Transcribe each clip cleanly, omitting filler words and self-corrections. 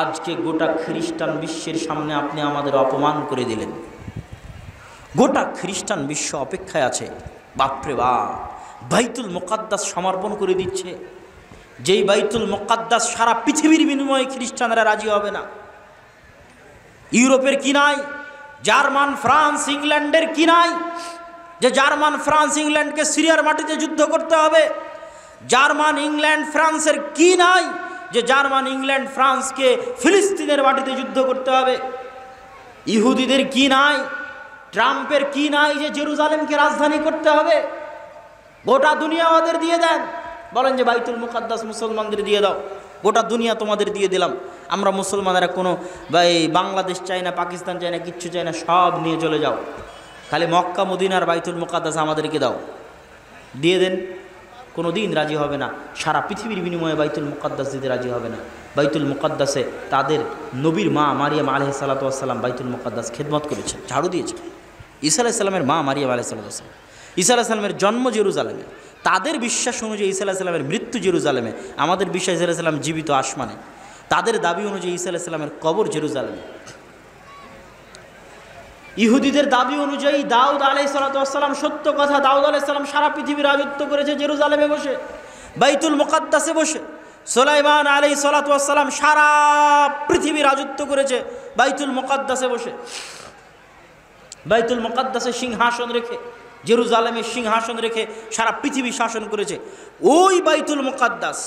আজকে গোটা খ্রিস্টান বিশ্বের সামনে আপনি আমাদের অপমান করে দিলেন। গোটা খ্রিস্টান বিশ্ব অপেক্ষায় আছে, বাপরে বাপ, বাইতুল মুকাদ্দাস সমর্পণ করে দিচ্ছে, যেই বাইতুল মুকাদ্দাস সারা পৃথিবীর বিনিময়ে খ্রিস্টানরা রাজি হবে না। ইউরোপের কি নাই, জার্মান ফ্রান্স ইংল্যান্ডের কি নাই, যে জার্মান ফ্রান্স ইংল্যান্ডকে সিরিয়ার মাটিতে যুদ্ধ করতে হবে? জার্মান ইংল্যান্ড ফ্রান্সের কি নাই, যে জার্মান ইংল্যান্ড ফ্রান্সকে ফিলিস্তিনের মাটিতে যুদ্ধ করতে হবে? ইহুদিদের কি নাই, ট্রাম্পের কি নাই, যে জেরুজালেমকে রাজধানী করতে হবে? গোটা দুনিয়া আমাদের দিয়ে দেন, বলেন যে বাইতুল মুকাদ্দাস মুসলমানদের দিয়ে দাও, গোটা দুনিয়া তোমাদের দিয়ে দিলাম। আমরা মুসলমানেরা কোনো বাংলাদেশ চাই না, পাকিস্তান চাই না, কিচ্ছু চাই না, সব নিয়ে চলে যাও, খালি মক্কা মদিনার বাইতুল মুকাদ্দাস আমাদেরকে দাও। দিয়ে দেন, কোনো দিন রাজি হবে না। সারা পৃথিবীর বিনিময়ে বাইতুল মুকাদ্দাস দিতে রাজি হবে না। বাইতুল মুকাদ্দাসে তাদের নবীর মা মারিয়াম আলাইহিস সালাতু ওয়াস সালাম বাইতুল মুকাদ্দাস খেদমত করেছেন, ঝাড়ু দিয়েছেন। ঈসা আলাইহিস সালামের মা মারিয়াম আলাইহিস সালাতু ওয়াস সালাম, ঈসা আলাইহিস সালামের জন্ম জেরুজালেমে, তাদের বিশ্বাস অনুযায়ী ঈসা আলাইহিস সালামের মৃত্যু জেরুজালেমে, আমাদের বিশ্বাস ঈসা আলাইহিস সালাম জীবিত আসমানে। তাদের দাবি অনুযায়ী ঈসা আলাইহিস সালামের কবর জেরুজালেমে। ইহুদিদের দাবি অনুযায়ী দাউদ আলাইহিস সালাতু ওয়াস সালাম, সত্য কথা, দাউদ আলাইহিস সালাম সারা পৃথিবী রাজত্ব করেছে জেরুজালেমে বসে, বাইতুল মুকাদ্দাসে বসে। সুলাইমান আলাইহিস সালাতু ওয়াস সালাম সারা পৃথিবী রাজত্ব করেছে বাইতুল মুকাদ্দাসে বসে, বাইতুল মুকাদ্দাসে সিংহাসন রেখে, জেরুজালেমের সিংহাসন রেখে সারা পৃথিবী শাসন করেছে। ওই বাইতুল মুকাদ্দাস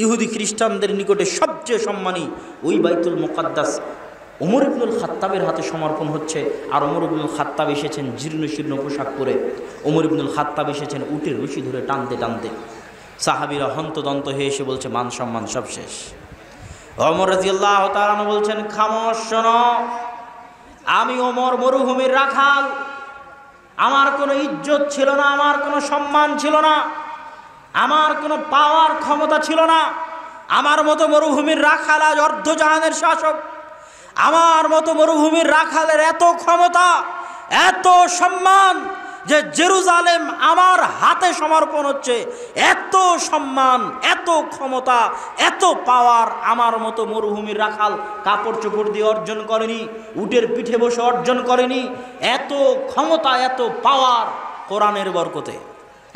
ইহুদি খ্রিস্টানদের নিকটে সবচেয়ে সম্মানী ওই বাইতুল মুকাদ্দাস ওমর ইবনুল খাত্তাবের হাতে সমর্পণ হচ্ছে। আর ওমর ইবনুল খাত্তাব এসেছেন জীর্ণ শীর্ণ পোশাক পরে, ওমর ইবনুল খাত্তাব এসেছেন উটের রশি ধরে টানতে টানতে। সাহাবীরা হন্তদন্ত হয়ে এসে বলছে মান সম্মান সব শেষ। ওমর রাদিয়াল্লাহু তাআলা বলছেন, খামোশ শোনো, আমি ওমর মরুভূমির রাখাল, আমার কোনো ইজ্জত ছিল না, আমার কোনো সম্মান ছিল না, আমার কোনো পাওয়ার ক্ষমতা ছিল না। আমার মতো মরুভূমির রাখাল আজ অর্ধজাহানের শাসক, আমার মতো মরুভূমির রাখালের এত ক্ষমতা, এত সম্মান যে জেরুজালেম আমার হাতে সমর্পণ হচ্ছে। এত সম্মান, এত ক্ষমতা, এত পাওয়ার আমার মতো মরুভূমির রাখাল কাপড় চোপড় দিয়ে অর্জন করেনি, উটের পিঠে বসে অর্জন করেনি। এত ক্ষমতা, এত পাওয়ার কোরআনের বরকতে।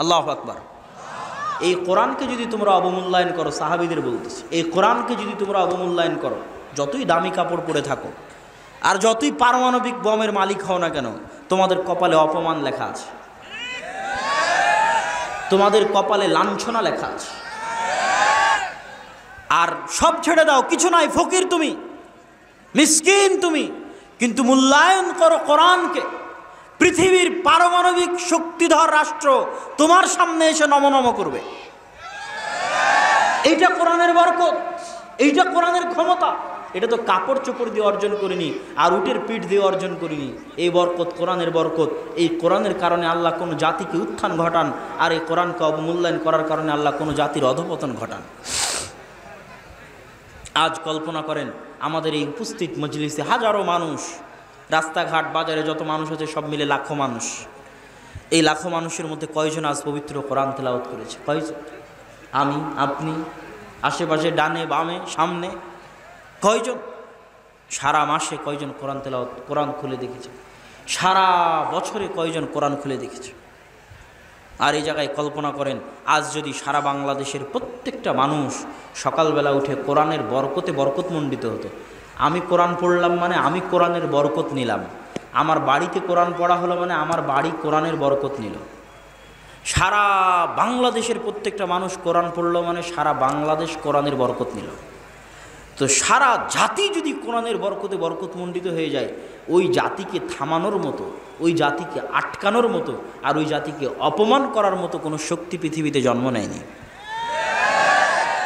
আল্লাহু আকবার। এই কোরআনকে যদি তোমরা অবমূল্যায়ন করো, সাহাবীদের বলতেছি, এই কোরআনকে যদি তোমরা অবমূল্যায়ন করো, যতই দামি কাপড় পরে থাকো আর যতই পারমাণবিক বমের মালিক হও না কেন, তোমাদের কপালে অপমান লেখা আছে, তোমাদের কপালে লাঞ্ছনা লেখা আছে। আর সব ছেড়ে দাও, কিছু নাই, ফকির তুমি, মিসকিন তুমি, কিন্তু মূল্যায়ন করো কোরআনকে। পৃথিবীর পারমাণবিক শক্তিধর রাষ্ট্র তোমার সামনে এসে নমনম করবে। এইটা কোরআনের বরকত, এইটা কোরআনের ক্ষমতা। এটা তো কাপড় চোপড় দিয়ে অর্জন করিনি, আর উটের পিঠ দিয়ে অর্জন করিনি। এই বরকত কোরআনের বরকত। এই কোরআনের কারণে আল্লাহ কোনো জাতিকে উত্থান ঘটান, আর এই কোরআনকে অবমূল্যায়ন করার কারণে আল্লাহ কোনো জাতির অধঃপতন ঘটান। আজ কল্পনা করেন, আমাদের এই উপস্থিত মজলিসে হাজারো মানুষ, রাস্তাঘাট বাজারে যত মানুষ আছে সব মিলে লাখো মানুষ। এই লাখো মানুষের মধ্যে কয়জন আজ পবিত্র কোরআন তেলাওয়াত করেছে? কয়জন? আমি, আপনি, আশেপাশে, ডানে বামে, সামনে, কয়জন? সারা মাসে কয়জন কোরআন তেলাওয়াত, কোরআন খুলে দেখেছে? সারা বছরে কয়জন কোরআন খুলে দেখেছে? আর এই জায়গায় কল্পনা করেন, আজ যদি সারা বাংলাদেশের প্রত্যেকটা মানুষ সকালবেলা উঠে কোরআনের বরকতে বরকতমণ্ডিত হতো। আমি কোরআন পড়লাম মানে আমি কোরআনের বরকত নিলাম, আমার বাড়িতে কোরআন পড়া হলো মানে আমার বাড়ি কোরআনের বরকত নিল। সারা বাংলাদেশের প্রত্যেকটা মানুষ কোরআন পড়লো মানে সারা বাংলাদেশ কোরআনের বরকত নিল। তো সারা জাতি যদি কোরআনের বরকতে বরকতমণ্ডিত হয়ে যায়, ওই জাতিকে থামানোর মতো, ওই জাতিকে আটকানোর মতো, আর ওই জাতিকে অপমান করার মতো কোনো শক্তি পৃথিবীতে জন্ম নেয়নি।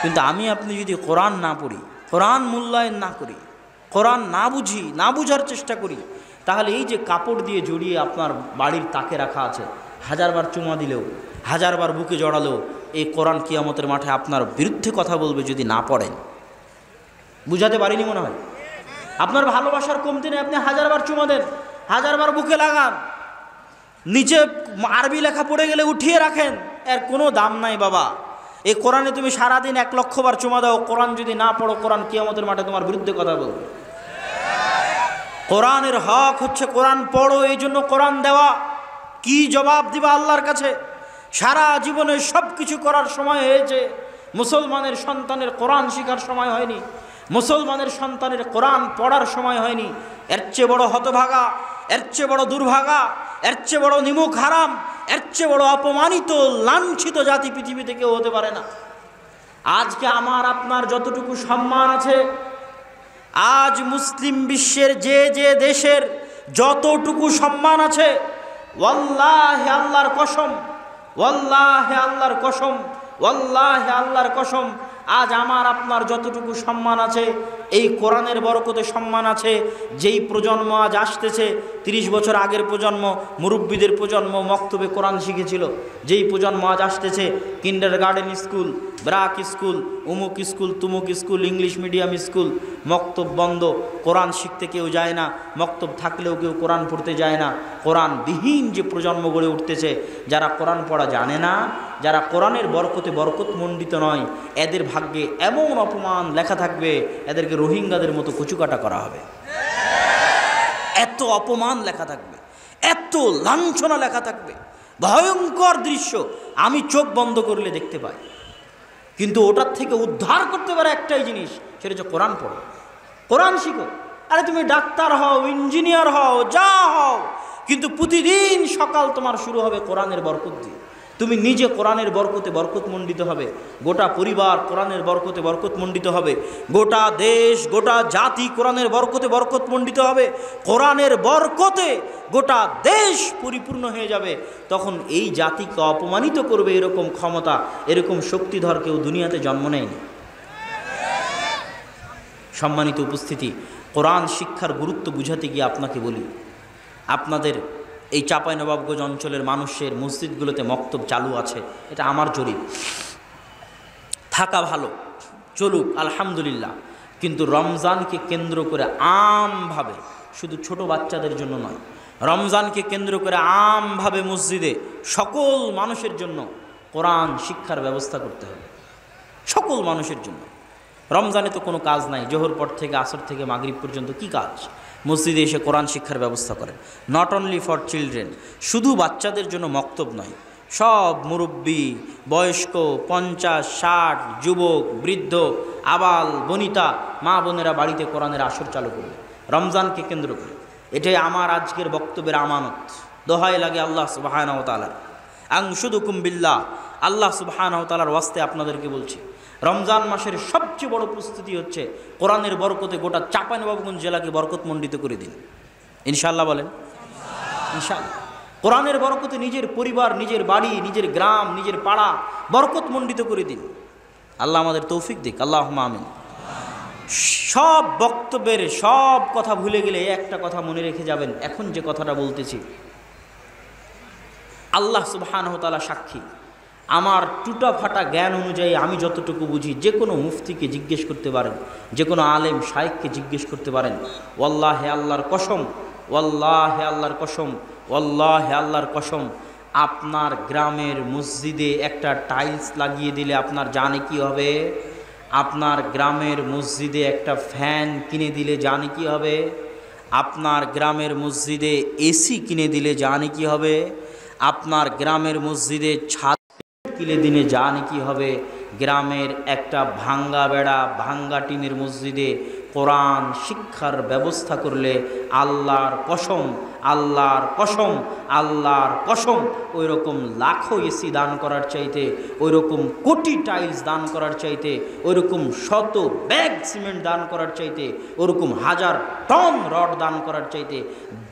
কিন্তু আমি আপনি যদি কোরআন না পড়ি, কোরআন মূল্যায়ন না করি, কোরআন না বুঝি, না বুঝার চেষ্টা করি, তাহলে এই যে কাপড় দিয়ে জড়িয়ে আপনার বাড়ির তাকে রাখা আছে, হাজারবার চুমা দিলেও, হাজারবার বুকে জড়ালেও এই কোরআন কিয়ামতের মাঠে আপনার বিরুদ্ধে কথা বলবে যদি না পড়েন। বুঝাতে পারিনি মনে হয়? আপনার ভালোবাসার কমতি নেই, আপনি হাজারবার চুমা দেন, হাজারবার বুকে লাগান, নিচে আরবি লেখা পড়ে গেলে উঠিয়ে রাখেন, এর কোনো দাম নাই বাবা। এই কোরআনে তুমি সারাদিন 1 লক্ষ বার চুমা দাও, কোরআন যদি না পড়ো, কোরআন কিয়ামতের মাঠে তোমার বিরুদ্ধে কথা বলবে। কোরআনের হক হচ্ছে কোরআন পড়ো, এই জন্য কোরআন দেওয়া। কি জবাব দিবা আল্লাহর কাছে? সারা জীবনে সব কিছু করার সময় হয়েছে, মুসলমানের সন্তানের কোরআন শেখার সময় হয়নি, মুসলমানের সন্তানের কোরআন পড়ার সময় হয়নি। এর চেয়ে বড় হতভাগা, এর চেয়ে বড় দুর্ভাগা, এর চেয়ে বড় নিমুখ হারাম, এর চেয়ে বড় অপমানিত লাঞ্ছিত জাতি পৃথিবীতে কেউ হতে পারে না। আজকে আমার আপনার যতটুকু সম্মান আছে, আজ মুসলিম বিশ্বের যে যে দেশের যতটুকু সম্মান আছে, ওয়াল্লাহি আল্লাহর কসম, ওয়াল্লাহি আল্লাহর কসম, ওয়াল্লাহি আল্লাহর কসম, আজ আমার আপনার যতটুকু সম্মান আছে, এই কোরআনের বরকতে সম্মান আছে। যেই প্রজন্ম আজ আসতেছে, 30 বছর আগের প্রজন্ম, মুরব্বীদের প্রজন্ম মক্তবে কোরআন শিখেছিল। যেই প্রজন্ম আজ আসতেছে, কিন্ডারগার্টেন স্কুল, ব্রাক স্কুল, উমুক স্কুল, তুমুক স্কুল, ইংলিশ মিডিয়াম স্কুল, মক্তব বন্ধ, কোরআন শিখতে কেউ যায় না, মক্তব থাকলেও কেউ কোরআন পড়তে যায় না। কোরআনবিহীন যে প্রজন্ম গড়ে উঠতেছে, যারা কোরআন পড়া জানে না, যারা কোরআনের বরকতে বরকতমণ্ডিত নয়, এদের ভাগ্যে এমন অপমান লেখা থাকবে, এদেরকে রোহিঙ্গাদের মতো কচুকাটা করা হবে। এত অপমান লেখা থাকবে, এত লাঞ্ছনা লেখা থাকবে, ভয়ঙ্কর দৃশ্য আমি চোখ বন্ধ করলে দেখতে পাই। কিন্তু ওটার থেকে উদ্ধার করতে পারে একটাই জিনিস, সেটা হচ্ছে কোরআন পড়ো, কোরআন শিখো। আরে তুমি ডাক্তার হও, ইঞ্জিনিয়ার হও, যা হও, কিন্তু প্রতিদিন সকাল তোমার শুরু হবে কোরআনের বরকত দিয়ে। তুমি নিজে কোরআনের বরকতে বরকতমণ্ডিত হবে, গোটা পরিবার কোরআনের বরকতে বরকতমণ্ডিত হবে, গোটা দেশ গোটা জাতি কোরআনের বরকতে বরকতমণ্ডিত হবে। কোরআনের বরকতে গোটা দেশ পরিপূর্ণ হয়ে যাবে। তখন এই জাতিকে অপমানিত করবে এরকম ক্ষমতা, এরকম শক্তিধর কেউ দুনিয়াতে জন্ম নেয়নি। সম্মানিত উপস্থিতি, কোরআন শিক্ষার গুরুত্ব বুঝাতে গিয়ে আপনাকে বলি, আপনাদের এই চাঁপাইনবাবগঞ্জ অঞ্চলের মানুষের মসজিদগুলোতে মক্তব চালু আছে, এটা আমার জরিপ। থাকা ভালো, চলুক, আলহামদুলিল্লাহ। কিন্তু রমজানকে কেন্দ্র করে আমভাবে, শুধু ছোট বাচ্চাদের জন্য নয়, রমজানকে কেন্দ্র করে আমভাবে মসজিদে সকল মানুষের জন্য কোরআন শিক্ষার ব্যবস্থা করতে হবে, সকল মানুষের জন্য। রমজানে তো কোনো কাজ নাই, জোহর পর থেকে আসর থেকে মাগরিব পর্যন্ত কি কাজ? মসজিদে এসে কোরআন শিক্ষার ব্যবস্থা করেন। নট অনলি ফর চিলড্রেন, শুধু বাচ্চাদের জন্য মক্তব নয়, সব মুরব্বী, বয়স্ক, 50, 60, যুবক, বৃদ্ধ, আবাল বনিতা, মা বোনেরা বাড়িতে কোরআনের আসর চালু করবে রমজানকে কেন্দ্র করে। এটাই আমার আজকের বক্তব্যের আমানত। দোহাই লাগে আল্লাহ সুবহানাহু ওয়া তাআলা, আনশুদুকুম বিল্লাহ, আল্লাহ সুবহানাহু ওয়া তাআলার ওয়াস্তে আপনাদেরকে বলছি, রমজান মাসের সবচেয়ে বড় প্রস্তুতি হচ্ছে কোরআনের বরকতে গোটা চাঁপাইনবাবগঞ্জ জেলাকে বরকতমণ্ডিত করে দিন। ইনশাআল্লাহ বলেন, ইনশাআল্লাহ। কোরআনের বরকতে নিজের পরিবার, নিজের বাড়ি, নিজের গ্রাম, নিজের পাড়া বরকতমণ্ডিত করে দিন। আল্লাহ আমাদের তৌফিক দিক, আল্লাহুম্মা আমিন। সব বক্তব্যের সব কথা ভুলে গেলে একটা কথা মনে রেখে যাবেন, এখন যে কথাটা বলতেছি, আল্লাহ সুবহানাহু ওয়া তাআলা সাক্ষী, আমার টুটা ফাটা জ্ঞান অনুযায়ী আমি যতটুকু বুঝি, যে কোনো মুফতিকে জিজ্ঞেস করতে পারেন, যে কোনো আলেম শাইখকে জিজ্ঞেস করতে পারেন। ওয়াল্লাহি আল্লাহর কসম, ওয়াল্লাহি আল্লাহর কসম, ওয়াল্লাহি আল্লাহর কসম, আপনার গ্রামের মসজিদে একটা টাইলস লাগিয়ে দিলে আপনার জানে কি হবে? আপনার গ্রামের মসজিদে একটা ফ্যান কিনে দিলে জানে কি হবে? আপনার গ্রামের মসজিদে এসি কিনে দিলে জানে কি হবে? আপনার গ্রামের মসজিদে ছাদ কিনে দিনে জানে কি হবে? গ্রামের একটা ভাঙ্গা বেড়া, ভাঙ্গা টিনের মসজিদে কোরআন শিক্ষার ব্যবস্থা করলে আল্লাহর কসম, আল্লাহর কসম, আল্লাহর কসম, ওই রকম লাখো এসি দান করার চাইতে, ওই রকম কোটি টাইলস দান করার চাইতে, ওই রকম শত ব্যাগ সিমেন্ট দান করার চাইতে, ওরকম 1000 টন রড দান করার চাইতে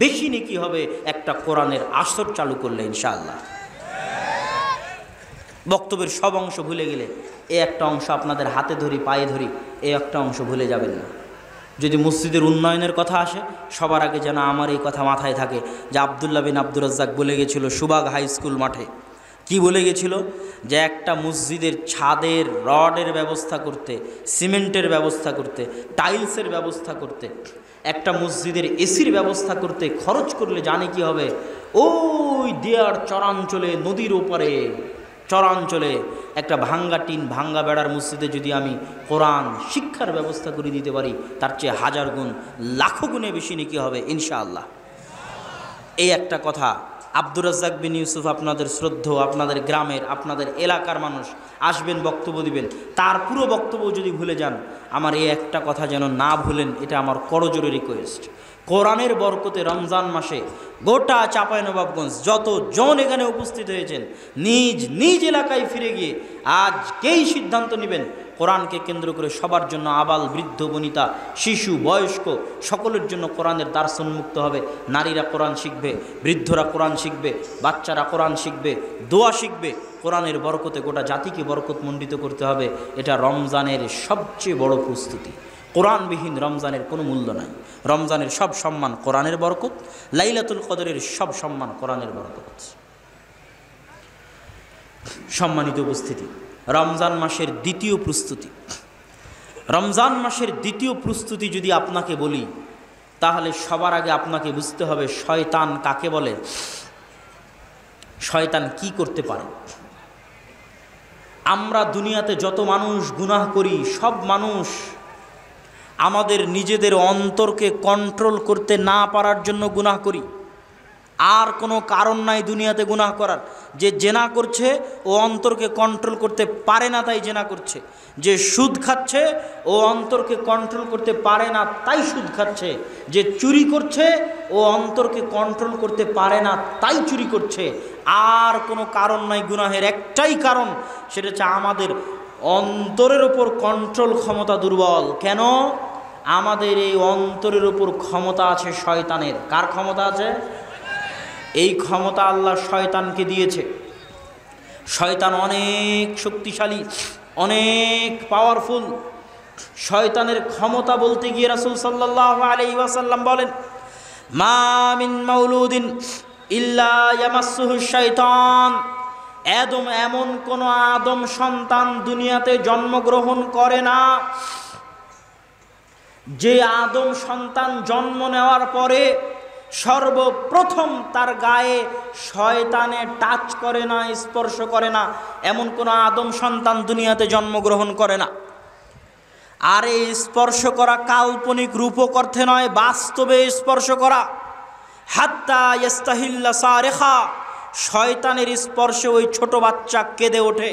বেশি নেকি হবে একটা কোরআনের আসর চালু করলে ইনশাআল্লাহ। বক্তব্যের সব অংশ ভুলে গেলে এই একটা অংশ আপনাদের হাতে ধরি, পায়ে ধরি, এই একটা অংশ ভুলে যাবেন না। যদি মসজিদের উন্নয়নের কথা আসে, সবার আগে যেন আমার এই কথা মাথায় থাকে যে আব্দুল্লাহ বিন আব্দুর রাজ্জাক বলে গেছিল সুবাগ হাই স্কুল মাঠে, কি বলে গেছিল? যে একটা মসজিদের ছাদের রডের ব্যবস্থা করতে, সিমেন্টের ব্যবস্থা করতে, টাইলসের ব্যবস্থা করতে, একটা মসজিদের এসির ব্যবস্থা করতে খরচ করলে জানে কি হবে? ওই দেয়ার চরাঞ্চলে নদীর ওপারে চরাঞ্চলে একটা ভাঙ্গা টিন ভাঙ্গা বেড়ার মসজিদে যদি আমি কোরআন শিক্ষার ব্যবস্থা করে দিতে পারি, তার চেয়ে হাজার গুণ লাখো গুণে বেশি নেকি হবে ইনশাআল্লাহ। এই একটা কথা। আব্দুর রাজ্জাক বিন ইউসুফ আপনাদের শ্রদ্ধেয়, আপনাদের গ্রামের, আপনাদের এলাকার মানুষ আসবেন, বক্তব্য দিবেন, তার পুরো বক্তব্য যদি ভুলে যান, আমার এই একটা কথা যেন না ভুলেন, এটা আমার করজোরে রিকোয়েস্ট। কোরআনের বরকতে রমজান মাসে গোটা চাঁপাইনবাবগঞ্জ যতজন এখানে উপস্থিত হয়েছেন, নিজ নিজ এলাকায় ফিরে গিয়ে আজকেই সিদ্ধান্ত নেবেন কোরআনকে কেন্দ্র করে সবার জন্য, আবাল বৃদ্ধ বনিতা শিশু বয়স্ক সকলের জন্য কোরআনের দার্স উন্মুক্ত হবে। নারীরা কোরআন শিখবে, বৃদ্ধরা কোরআন শিখবে, বাচ্চারা কোরআন শিখবে, দোয়া শিখবে। কোরআনের বরকতে গোটা জাতিকে বরকতমণ্ডিত করতে হবে। এটা রমজানের সবচেয়ে বড় প্রস্তুতি। কোরআনবিহীন রমজানের কোনো মূল্য নাই। রমজানের সব সম্মান কোরআনের বরকত, লাইলাতুল কদরের সব সম্মান কোরআনের বরকত। সম্মানিত উপস্থিতি, রমজান মাসের দ্বিতীয় প্রস্তুতি, রমজান মাসের দ্বিতীয় প্রস্তুতি যদি আপনাকে বলি, তাহলে সবার আগে আপনাকে বুঝতে হবে শয়তান কাকে বলে, শয়তান কি করতে পারে। আমরা দুনিয়াতে যত মানুষ গুনাহ করি, সব মানুষ আমাদের নিজেদের অন্তরকে কন্ট্রোল করতে না পারার জন্য গুনাহ করি। আর কোনো কারণ নাই দুনিয়াতে গুনাহ করার। যে জেনা করছে ও অন্তরকে কন্ট্রোল করতে পারে না, তাই জেনা করছে। যে সুদ খাচ্ছে ও অন্তরকে কন্ট্রোল করতে পারে না, তাই সুদ খাচ্ছে। যে চুরি করছে ও অন্তরকে কন্ট্রোল করতে পারে না, তাই চুরি করছে। আর কোনো কারণ নাই গুনাহের, একটাই কারণ, সেটা হচ্ছে আমাদের অন্তরের ওপর কন্ট্রোল ক্ষমতা দুর্বল। কেন? আমাদের এই অন্তরের ওপর ক্ষমতা আছে শয়তানের। কার ক্ষমতা আছে? এই ক্ষমতা আল্লাহ শয়তানকে দিয়েছে। শয়তান অনেক শক্তিশালী, অনেক পাওয়ারফুল। শয়তানের ক্ষমতা বলতে গিয়ে রাসূল সাল্লাল্লাহু আলাইহি ওয়াসাল্লাম বলেন, মা মিন মাউলুদিন ইল্লা ইয়ামাসসুহু শাইতান। এমন কোন আদম সন্তান দুনিয়াতে জন্মগ্রহণ করে না, যে আদম সন্তান জন্ম নেওয়ার পরে সর্বপ্রথম তার গায়ে শয়তানে টাচ করে না, স্পর্শ করে না, এমন কোন আদম সন্তান দুনিয়াতে জন্মগ্রহণ করে না। আর এই স্পর্শ করা কাল্পনিক রূপক অর্থে নয়, বাস্তবে স্পর্শ করা। হাত্তা ইস্তাহিল্লা সারেখা, শয়তানের স্পর্শে ওই ছোট বাচ্চা কেঁদে ওঠে।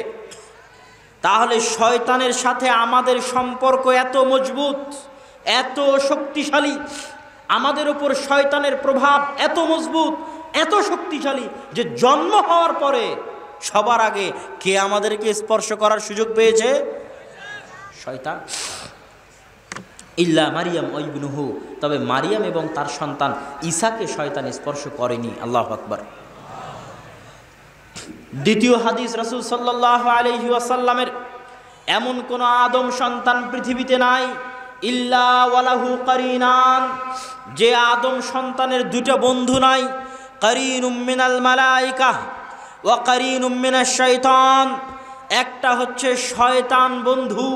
তাহলে শয়তানের সাথে আমাদের সম্পর্ক এত মজবুত, এত শক্তিশালী, আমাদের উপর শয়তানের প্রভাব এত মজবুত, এত শক্তিশালী, যে জন্ম হওয়ার পরে সবার আগে কে আমাদেরকে স্পর্শ করার সুযোগ পেয়েছে? শয়তান। ইল্লা মারিয়াম ও ইবনুহু, তবে মারিয়াম এবং তার সন্তান ঈসাকে শয়তান স্পর্শ করেনি। আল্লাহু আকবার। দ্বিতীয় হাদিস, রাসূল সাল্লাল্লাহু আলাইহি ওয়াসাল্লামের, এমন কোন আদম সন্তান পৃথিবীতে নাই ইল্লা ওয়ালাহু কারিনান, যে আদম সন্তানের দুটো বন্ধু নাই। কারিনুম মিনাল মালাইকা ওয়া কারিনুম মিনাশ শাইতান। একটা হচ্ছে শয়তান বন্ধু,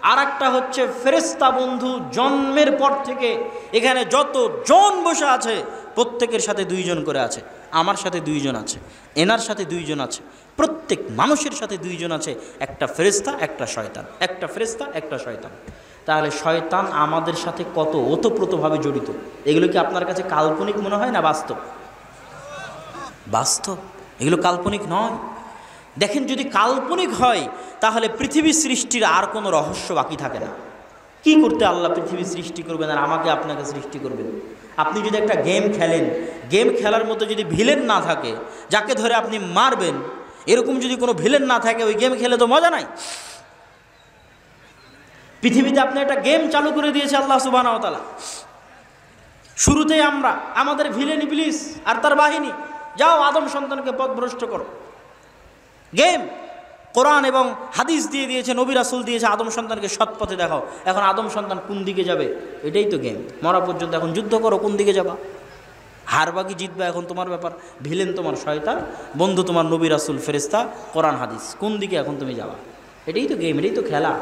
আর একটা হচ্ছে ফেরেশতা বন্ধু। জন্মের পর থেকে এখানে যত জন বসে আছে প্রত্যেকের সাথে দুইজন করে আছে। আমার সাথে দুইজন আছে, এনার সাথে দুইজন আছে, প্রত্যেক মানুষের সাথে দুইজন আছে। একটা ফেরেশতা, একটা শয়তান, একটা ফেরেশতা, একটা শয়তান। তাহলে শয়তান আমাদের সাথে কত ওতপ্রোতভাবে জড়িত। এগুলো কি আপনার কাছে কাল্পনিক মনে হয় না বাস্তব? বাস্তব, এগুলো কাল্পনিক নয়। দেখেন, যদি কাল্পনিক হয় তাহলে পৃথিবী সৃষ্টির আর কোনো রহস্য বাকি থাকে না। কি করতে আল্লাহ পৃথিবী সৃষ্টি করবেন আর আমাকে আপনাকে সৃষ্টি করবেন? আপনি যদি একটা গেম খেলেন, গেম খেলার মতো যদি ভিলেন না থাকে যাকে ধরে আপনি মারবেন, এরকম যদি কোনো ভিলেন না থাকে, ওই গেম খেলে তো মজা নাই। পৃথিবীতে আপনি একটা গেম চালু করে দিয়েছে আল্লাহ সুবহানাহু ওয়া তাআলা। শুরুতেই আমরা, আমাদের ভিলেন ইবলিস আর তার বাহিনী, যাও আদম সন্তানকে পথভ্রষ্ট করো। গেম। কোরআন এবং হাদিস দিয়ে দিয়েছে, নবী রাসূল দিয়েছে, আদম সন্তানকে সৎ পথে দেখাও। এখন আদম সন্তান কোন দিকে যাবে এটাই তো গেম। মরা পর্যন্ত এখন যুদ্ধ করো, কোন দিকে যাবা, হারবা কি জিতবা এখন তোমার ব্যাপার। ভিলেন তোমার শয়তান, বন্ধু তোমার নবী রাসূল ফেরেশতা কোরআন হাদিস, কোন দিকে এখন তুমি যাবা। এটাই তো গেম, এটাই তো খেলা।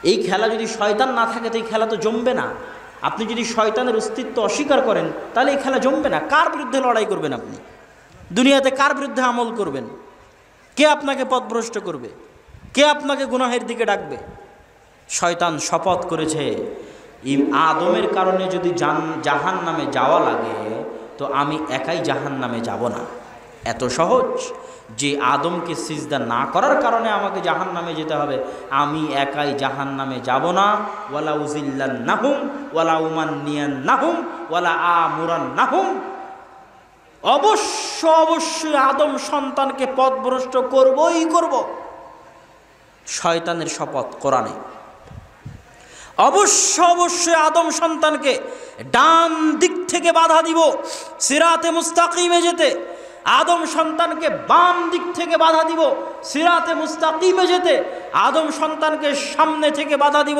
এই খেলা যদি শয়তান না থাকে তো এই খেলা তো জমবে না। আপনি যদি শয়তানের অস্তিত্ব অস্বীকার করেন তাহলে এই খেলা জমবে না। কার বিরুদ্ধে লড়াই করবেন আপনি? দুনিয়াতে কার বিরুদ্ধে আমল করবেন? কে আপনাকে পথভ্রষ্ট করবে? কে আপনাকে গুনাহের দিকে ডাকবে? শয়তান শপথ করেছে, আদমের কারণে যদি জাহান্নামে যাওয়া লাগে তো আমি একাই জাহান্নামে যাব না। এত সহজ যে আদমকে সিজদা না করার কারণে আমাকে জাহান্নামে যেতে হবে, আমি একাই জাহান্নামে যাব না। ওয়ালা উজিল্লান্নাহুম ওয়ালা উমান্নিয়ান্নাহুম ওয়ালা আমুরান্নাহুম, অবশ্যই আদম সন্তানকে পথভ্রষ্ট করবই করব। শয়তানের শপথ কোরআনে। অবশ্যই আদম সন্তানকে ডান দিক থেকে বাধা দিব সিরাতে মুস্তাকিমে যেতে, আদম সন্তানকে বাম দিক থেকে বাধা দিব সিরাতে মুস্তাকিমে যেতে, আদম সন্তানকে সামনে থেকে বাধা দিব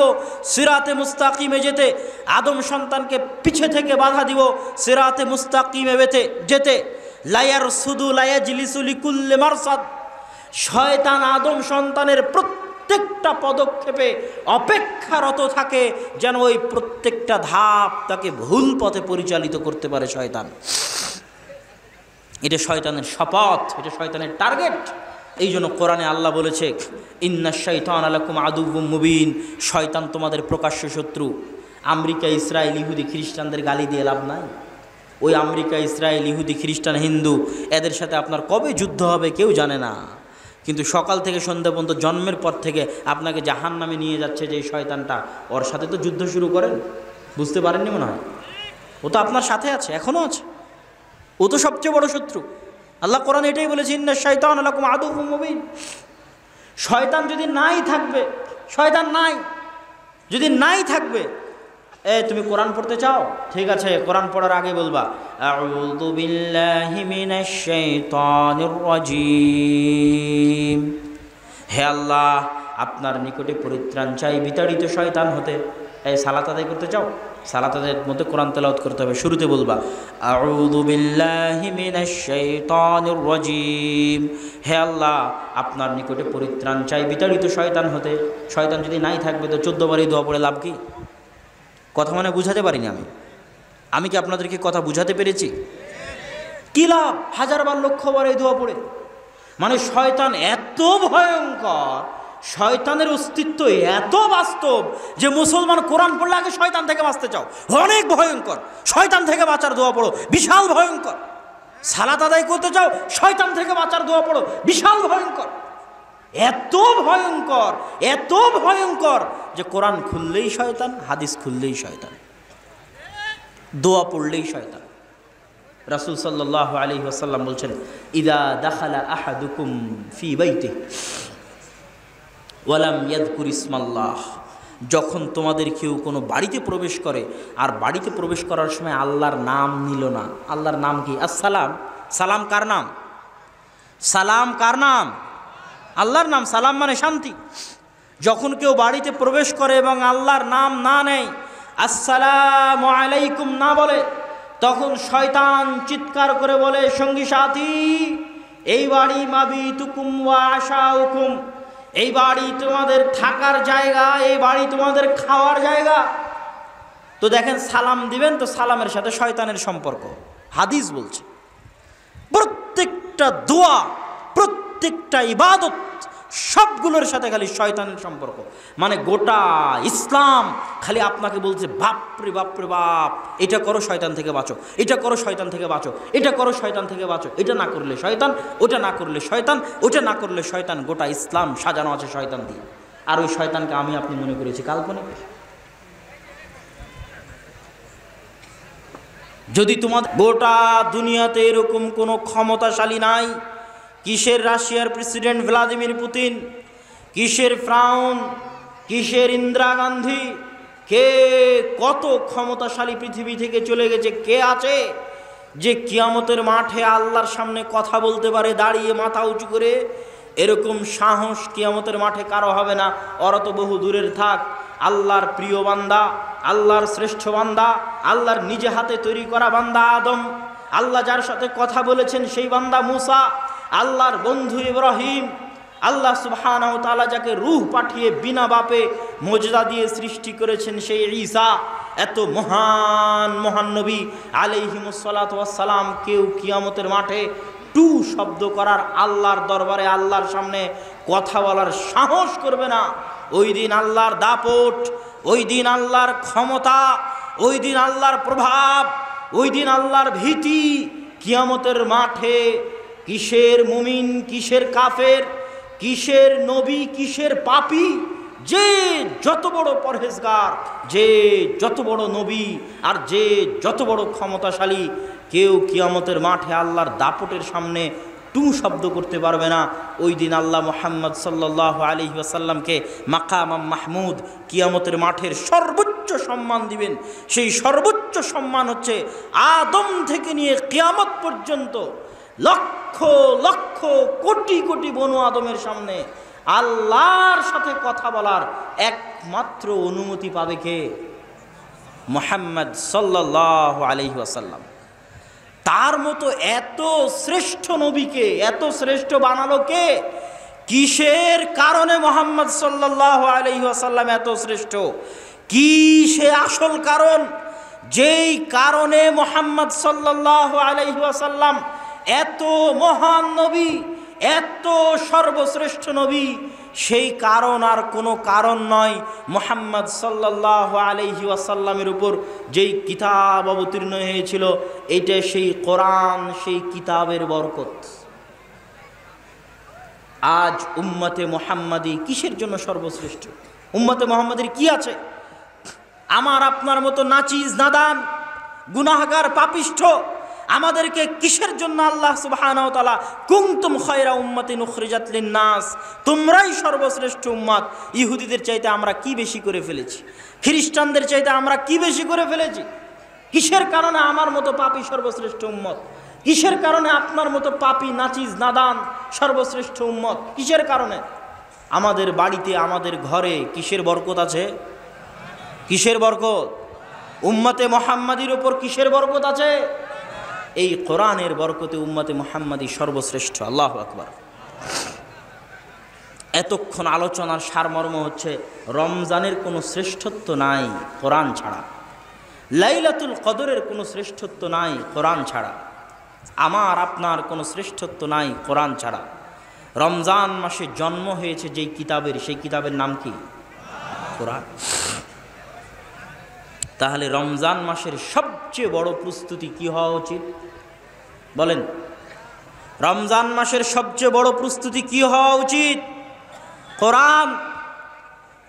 সিরাতে মুস্তাকিমে যেতে, আদম সন্তানকে পিছে থেকে বাধা দিব সিরাতে মুস্তাকিমে যেতে। লায়ার সুদু লায়াজলিসু লিকুল্লি মারসাদ, শয়তান আদম সন্তানের প্রত্যেকটা পদক্ষেপে অপেক্ষারত থাকে যেন ওই প্রত্যেকটা ধাপ তাকে ভুল পথে পরিচালিত করতে পারে শয়তান। এটা শয়তানের শপথ, এটা শয়তানের টার্গেট। এই জন্য কোরআনে আল্লাহ বলেছে, ইন্নাশ শাইতানা লাকুম আদুউম মুবিন, শয়তান তোমাদের প্রকাশ্য শত্রু। আমেরিকা, ইসরায়েল, ইহুদি, খ্রিস্টানদের গালি দিয়ে লাভ নাই। ওই আমেরিকা, ইসরায়েল, ইহুদি, খ্রিস্টান, হিন্দু এদের সাথে আপনার কবে যুদ্ধ হবে কেউ জানে না, কিন্তু সকাল থেকে সন্ধ্যা পর্যন্ত জন্মের পর থেকে আপনাকে জাহান্নামে নিয়ে যাচ্ছে যে শয়তানটা, ওর সাথে তো যুদ্ধ শুরু করেন। বুঝতে পারেননি মনে হয়? ও তো আপনার সাথে আছে, এখনও আছে, ও তো সবচেয়ে বড় শত্রু। আল্লাহ কোরআন এটাই বলেছে, ইন্নাশ শাইতানা লাকুম আদুউম মুবিন। শয়তান যদি নাই থাকবে, শয়তান নাই যদি নাই থাকবে, তুমি কোরআন পড়তে চাও? ঠিক আছে, কোরআন পড়ার আগে বলবা আউযু বিল্লাহি মিনাশ শাইতানির রাজিম, হে আল্লাহ আপনার নিকটে পরিত্রাণ চাই বিতাড়িত শয়তান হতে। এই সালাত আদায় করতে চাও? সালাত আদায়ের মধ্যে কোরআন তেলাওয়াত করতে হবে। শুরুতে বলবা আউযু বিল্লাহি মিনাশ শাইতানির রাজিম, হে আল্লাহ আপনার নিকটে পরিত্রাণ চাই বিতাড়িত শয়তান হতে। শয়তান যদি নাই থাকবে তো 14 বারই দোয়া পড়ে লাভ কি? কথা মানে বুঝাতে পারিনি আমি কি আপনাদেরকে কথা বুঝাতে পেরেছি? কি লাভ 1000 বার 1,00,000 বার এই দোয়া পড়ে? মানে শয়তান এত ভয়ঙ্কর, শয়তানের অস্তিত্ব এত বাস্তব যে মুসলমান কোরআন পড়লে আগে শয়তান থেকে বাঁচতে চাও, অনেক ভয়ঙ্কর। শয়তান থেকে বাঁচার দোয়া পড়ো, বিশাল ভয়ঙ্কর। সালাত আদায় করতে চাও, শয়তান থেকে বাঁচার দোয়া পড়ো, বিশাল ভয়ঙ্কর। এত ভয়ঙ্কর, এত ভয়ঙ্কর যে কোরআন খুললেই শয়তান, হাদিস খুললেই শয়তান, দোয়া পড়লেই শয়তান। রাসূল সাল্লাল্লাহু আলাইহি ওয়াসাল্লাম বলছেন, ইদা দাখালা আহাদুকুম ফি বাইতিহি ওয়ালাম ইয়াযকুর ইসমাল্লাহ, যখন তোমাদের কেউ কোনো বাড়িতে প্রবেশ করে আর বাড়িতে প্রবেশ করার সময় আল্লাহর নাম নিল না। আল্লাহর নাম কি? আসসালাম। সালাম কার নাম? সালাম কার নাম? আল্লাহর নাম। সালাম মানে শান্তি। যখন কেউ বাড়িতে প্রবেশ করে এবং আল্লাহর নাম না নেয়, আসসালামু আলাইকুম না বলে, তখন শয়তান চিৎকার করে বলে, সঙ্গী সাথী এই বাড়ি মাবিতুকুম ওয়া আশাউকুম, এই বাড়ি তোমাদের থাকার জায়গা, এই বাড়ি তোমাদের খাওয়ার জায়গা। তো দেখেন, সালাম দিবেন তো সালামের সাথে শয়তানের সম্পর্ক। হাদিস বলছে প্রত্যেকটা দোয়া, প্রত্যেকটা ইবাদত, সবগুলোর সাথে খালি শয়তানের সম্পর্ক। মানে গোটা ইসলাম খালি আপনাকে বলছে বাপরে বাপরে বাপ, এটা করো শয়তান থেকে বাঁচো, এটা করো শয়তান থেকে বাঁচো, এটা করো শয়তান থেকে বাঁচো, এটা না করলে শয়তান, ওটা না করলে শয়তান, ওটা না করলে শয়তান। গোটা ইসলাম সাজানো আছে শয়তান দিয়ে। আর ওই শয়তানকে আমি আপনি মনে করেছি কাল্পনিক। যদি তোমাদের গোটা দুনিয়াতে এরকম কোনো ক্ষমতাশালী নাই, কিসের রাশিয়ার প্রেসিডেন্ট ভ্লাদিমির পুতিন, কিসের ফ্রাউন, কিসের ইন্দিরা গান্ধী, কে কত ক্ষমতাশালী পৃথিবী থেকে চলে গেছে, কে আছে যে কিয়ামতের মাঠে আল্লাহর সামনে কথা বলতে পারে দাঁড়িয়ে মাথা উঁচু করে? এরকম সাহস কিয়ামতের মাঠে কারো হবে না। ওরা তো বহু দূরের থাক। আল্লাহর প্রিয় বান্দা, আল্লাহর শ্রেষ্ঠ বান্দা, আল্লাহর নিজে হাতে তৈরি করা বান্দা আদম, আল্লাহ যার সাথে কথা বলেছেন সেই বান্দা মুসা, আল্লাহর বন্ধু ইব্রাহিম, আল্লাহ সুবহানাহু ওয়া তাআলা যাকে রূহ পাঠিয়ে বিনা বাপে মুজজা দিয়ে সৃষ্টি করেছেন সেই ঈসা, এত মহান মহান নবী আলাইহিমুস সালাতু ওয়াস সালাম, কেউ কিয়ামতের মাঠে টু শব্দ করার, আল্লাহর দরবারে আল্লাহর সামনে কথা বলার সাহস করবে না। ওই দিন আল্লাহর দাপট, ওই দিন আল্লাহর ক্ষমতা, ওই দিন আল্লাহর প্রভাব, ওই দিন আল্লাহর ভীতি। কিয়ামতের মাঠে কিসের মুমিন, কিসের কাফের, কিসের নবী, কিসের পাপী, যে যত বড় পরহেজগার, যে যত বড় নবী, আর যে যত বড় ক্ষমতাশালী, কেউ কিয়ামতের মাঠে আল্লাহর দাপটের সামনে টু শব্দ করতে পারবে না। ওই দিন আল্লাহ মুহাম্মদ সাল্লাল্লাহু আলাইহি ওয়াসাল্লামকে মাকাম মাহমুদ, কিয়ামতের মাঠের সর্বোচ্চ সম্মান দিবেন। সেই সর্বোচ্চ সম্মান হচ্ছে আদম থেকে নিয়ে কিয়ামত পর্যন্ত লক্ষ লক্ষ কোটি কোটি বনু আদমের সামনে আল্লাহর সাথে কথা বলার একমাত্র অনুমতি পাবে কে? মুহাম্মদ সাল্লাল্লাহু আলাইহি ওয়াসাল্লাম। তার মতো এত শ্রেষ্ঠ নবীকে এত শ্রেষ্ঠ বানালো কে? কিসের কারণে মুহাম্মদ সাল্লাল্লাহু আলাইহি ওয়াসাল্লাম এত শ্রেষ্ঠ? কি সে আসল কারণ, যেই কারণে মুহাম্মদ সাল্লাল্লাহু আলাইহি ওয়াসাল্লাম এত মহান নবী, এত সর্বশ্রেষ্ঠ নবী? সেই কারণ আর কোনো কারণ নয়, মুহাম্মদ সাল্লাল্লাহু আলাইহি ওয়াসাল্লামের উপর যেই কিতাব অবতীর্ণ হয়েছিল, এইটা সেই কোরআন, সেই কিতাবের বরকত। আজ উম্মতে মুহাম্মাদি কিসের জন্য সর্বশ্রেষ্ঠ? উম্মতে মুহাম্মাদের কি আছে? আমার আপনার মতো নাচিজ, নাদান, গুনাহগার, পাপিষ্ঠ আমাদেরকে কিসের জন্য আল্লাহ সুবহানাহু ওয়া তাআলা কুনতুম খায়রা উম্মাতিন উখরিজাত লিন-নাস, তোমরাই সর্বশ্রেষ্ঠ উম্মত। ইহুদিদের চাইতে আমরা কি বেশি করে ফেলেছি? খ্রিস্টানদের চাইতে আমরা কি বেশি করে ফেলেছি? কিসের কারণে আমার মতো পাপী সর্বশ্রেষ্ঠ উম্মত? কিসের কারণে আপনার মতো পাপী, নাচিজ, নাদান সর্বশ্রেষ্ঠ উম্মত? কিসের কারণে? আমাদের বাড়িতে, আমাদের ঘরে কিসের বরকত আছে? কিসের বরকত? উম্মতে মুহাম্মাদির উপর কিসের বরকত আছে? এই কোরআনের বরকতে উম্মতে মুহাম্মাদি সর্বশ্রেষ্ঠ। আল্লাহু আকবার। এতক্ষণ আলোচনার সারমর্ম হচ্ছে রমজানের কোনো শ্রেষ্ঠত্ব নাই কোরআন ছাড়া, লাইলাতুল কদরের কোনো শ্রেষ্ঠত্ব নাই কোরআন ছাড়া, আমার আপনার কোনো শ্রেষ্ঠত্ব নাই কোরআন ছাড়া। রমজান মাসে জন্ম হয়েছে যেই কিতাবের, সেই কিতাবের নাম কি? কোরআন। তাহলে রমজান মাসের সবচেয়ে বড় প্রস্তুতি কি হওয়া উচিত বলেন? রমজান মাসের সবচেয়ে বড় প্রস্তুতি কি হওয়া উচিত? কোরআন।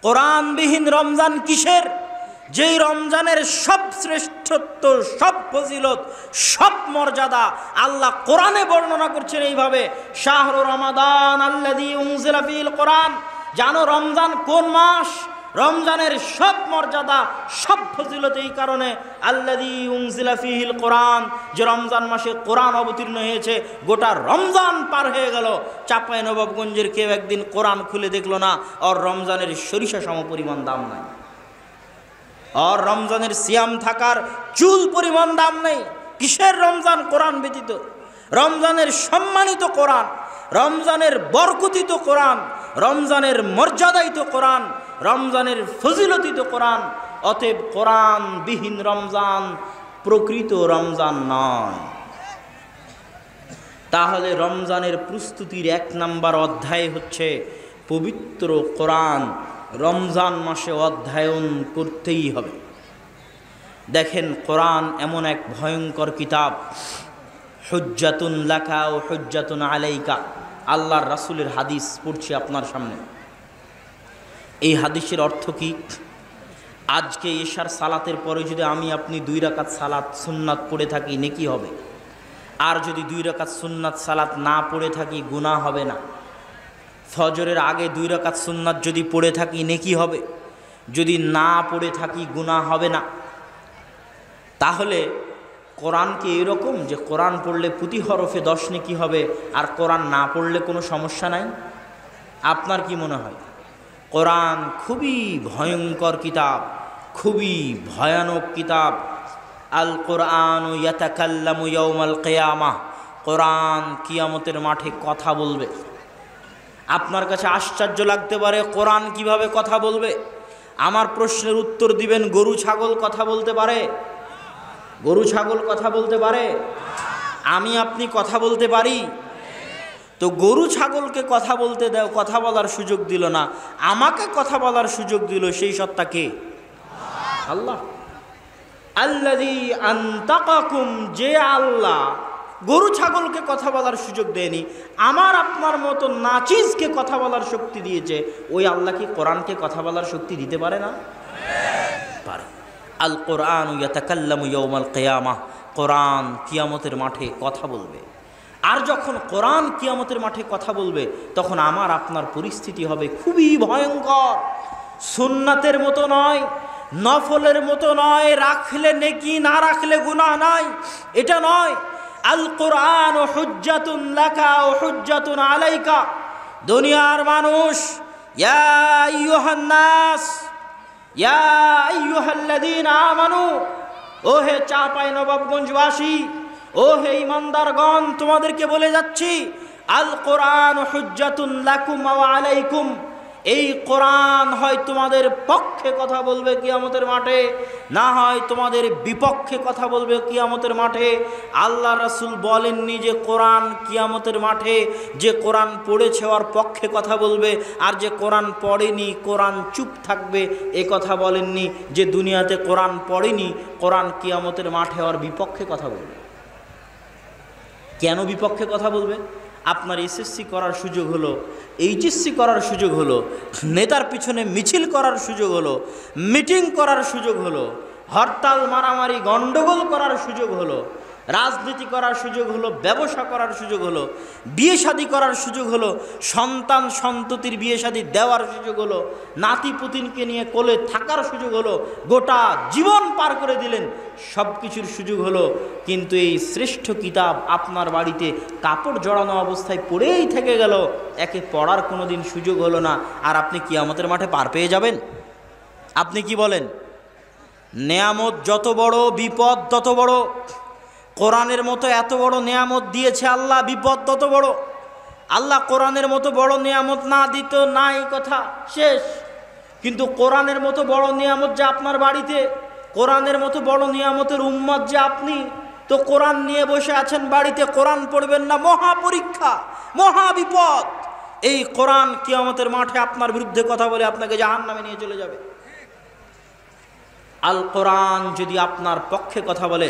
কোরআনবিহীন রমজান কিসের? যেই রমজানের সব শ্রেষ্ঠত্ব, সব ফজিলত, সব মর্যাদা আল্লাহ কোরআনে বর্ণনা করছেন এইভাবে, শাহরু রমাদান আল্লাযী উনজিলা ফীহিল কোরআন। জানো রমজান কোন মাস? রমজানের সব মর্যাদা, সব ফজিলত এই কারণে, আল্লাযী উনজিলা ফীহিল কোরআন, যে রমজান মাসে কোরআন অবতীর্ণ হয়েছে। গোটা রমজান পার হয়ে গেল, চাঁপাইনবাবগঞ্জের কেউ একদিন কোরআন খুলে দেখলো না, আর রমজানের সরিষা সম পরিমাণ দাম নাই, আর রমজানের সিয়াম থাকার চুল পরিমাণ দাম নেই। কিসের রমজান? কোরআন ব্যতীত। রমজানের সম্মানিত কোরআন, রমজানের বরকতিত কোরআন, রমজানের মর্যাদায়িত কোরআন, রমজানের ফজিলতিত কোরআন। অতএব কোরআনবিহীন রমজান প্রকৃত রমজান নয়। তাহলে রমজানের প্রস্তুতির 1 নম্বর অধ্যায় হচ্ছে পবিত্র কোরআন। রমজান মাসে অধ্যয়ন করতেই হবে। দেখেন কোরআন এমন এক ভয়ঙ্কর কিতাব, হুজ্জাতুন লাকা ও হুজ্জাতুন আলাইকা। আল্লাহর রাসূলের হাদিস পড়ছি আপনার সামনে। এই হাদিসের অর্থ কি? আজকে এশার সালাতের পরে যদি আমি আপনি 2 রাকাত সালাত সুন্নাত পড়ে থাকি, নেকি হবে। আর যদি 2 রাকাত সুন্নাত সালাত না পড়ে থাকি, গুনাহ হবে না। ফজরের আগে 2 রাকাত সুন্নাত যদি পড়ে থাকি, নেকি হবে। যদি না পড়ে থাকি, গুনাহ হবে না। তাহলে কোরআন কি এরকম যে কোরআন পড়লে প্রতি হরফে 10 নেকি হবে, আর কোরআন না পড়লে কোনো সমস্যা নাই? আপনার কি মনে হয়? কোরআন খুবই ভয়ঙ্কর কিতাব, খুবই ভয়ানক কিতাব। আল কোরআন ইয়াতাকাল্লামু ইয়াউমাল কিয়ামাহ। কোরআন কিয়ামতের মাঠে কথা বলবে। আপনার কাছে আশ্চর্য লাগতে পারে কোরআন কিভাবে কথা বলবে। আমার প্রশ্নের উত্তর দিবেন, গরু ছাগল কথা বলতে পারে? গরু ছাগল কথা বলতে পারে? আমি আপনি কথা বলতে পারি? তো গরু ছাগলকে কথা বলতে দাও, কথা বলার সুযোগ দিল না, আমাকে কথা বলার সুযোগ দিল, সেই সত্তা কে? আল্লাহ। আল্লাযী আনতাকাকুম, যে আল্লাহ গরু ছাগলকে কথা বলার সুযোগ দেয়নি, আমার আপনার মতো নাচিজকে কথা বলার শক্তি দিয়েছে, ওই আল্লাহ কি কোরআনকে কথা বলার শক্তি দিতে পারে না? পারে। আল কোরআন ইয়াতাকাল্লামু ইয়াউমাল কিয়ামাহ, কোরআন কিয়ামতের মাঠে কথা বলবে। আর যখন কোরআন কিয়ামতের মাঠে কথা বলবে, তখন আমার আপনার পরিস্থিতি হবে খুবই ভয়ঙ্কর। সুন্নাতের মতো নয়, নফলের মতো নয়, রাখলে নেকি না রাখলে গুনাহ নাই, এটা নয়। আল কোরআন হুজ্জাতুন লাকা ওয়া হুজ্জাতুন আলাইকা। দুনিয়ার মানুষ, ইয়া আইয়ুহান নাস, ইয়া আইয়ুহাল্লাযীনা আমানু, ও হে চাঁপাইনবাবগঞ্জবাসী, ও হে ইমানদারগণ, তোমাদেরকে বলে যাচ্ছি, আল কোরআন হুজ্জাতুন লাকুম ওয়া আলাইকুম। এই কোরআন হয় তোমাদের পক্ষে কথা বলবে কিয়ামতের মাঠে, না হয় তোমাদের বিপক্ষে কথা বলবে কিয়ামতের মাঠে। আল্লাহ রাসূল বলেননি যে কোরআন কিয়ামতের মাঠে যে কোরআন পড়েছে ওর পক্ষে কথা বলবে, আর যে কোরআন পড়েনি কোরআন চুপ থাকবে, এ কথা বলেননি। যে দুনিয়াতে কোরআন পড়েনি, কোরআন কিয়ামতের মাঠে ওর বিপক্ষে কথা বলবে। কেন বিপক্ষে কথা বলবে? আপনার এসএসসি করার সুযোগ হলো, এইচএসসি করার সুযোগ হলো, নেতার পিছনে মিছিল করার সুযোগ হলো, মিটিং করার সুযোগ হলো, হরতাল মারামারি গণ্ডগোল করার সুযোগ হলো, রাজনীতি করার সুযোগ হলো, ব্যবসা করার সুযোগ হলো, বিয়ে শাদী করার সুযোগ হলো, সন্তান সন্ততির বিয়ে শাদী দেওয়ার সুযোগ হলো, নাতি পুতিনকে নিয়ে কোলে থাকার সুযোগ হলো, গোটা জীবন পার করে দিলেন, সব কিছুর সুযোগ হলো। কিন্তু এই শ্রেষ্ঠ কিতাব আপনার বাড়িতে কাপড় জড়ানো অবস্থায় পড়েই থেকে গেল, একে পড়ার কোনো দিন সুযোগ হলো না, আর আপনি কিয়ামতের মাঠে পার পেয়ে যাবেন? আপনি কি বলেন? নেয়ামত যত বড়, বিপদ তত বড়। কোরআনের মতো এত বড় নেয়ামত দিয়েছে আল্লাহ, বিপদ তত বড়। আল্লাহ কোরআনের মতো বড় নেয়ামত না দিত নাই, কথা শেষ। কিন্তু কোরআনের মতো বড় নিয়ামত যে আপনার বাড়িতে, কোরআনের মতো বড় নিয়ামতের উম্মত যে আপনি, তো কোরআন নিয়ে বসে আছেন বাড়িতে, কোরআন পড়বেন না, মহা পরীক্ষা, মহা বিপদ। এই কোরআন কিয়ামতের মাঠে আপনার বিরুদ্ধে কথা বলে আপনাকে জাহান্নামে নিয়ে চলে যাবে। আল কোরআন যদি আপনার পক্ষে কথা বলে,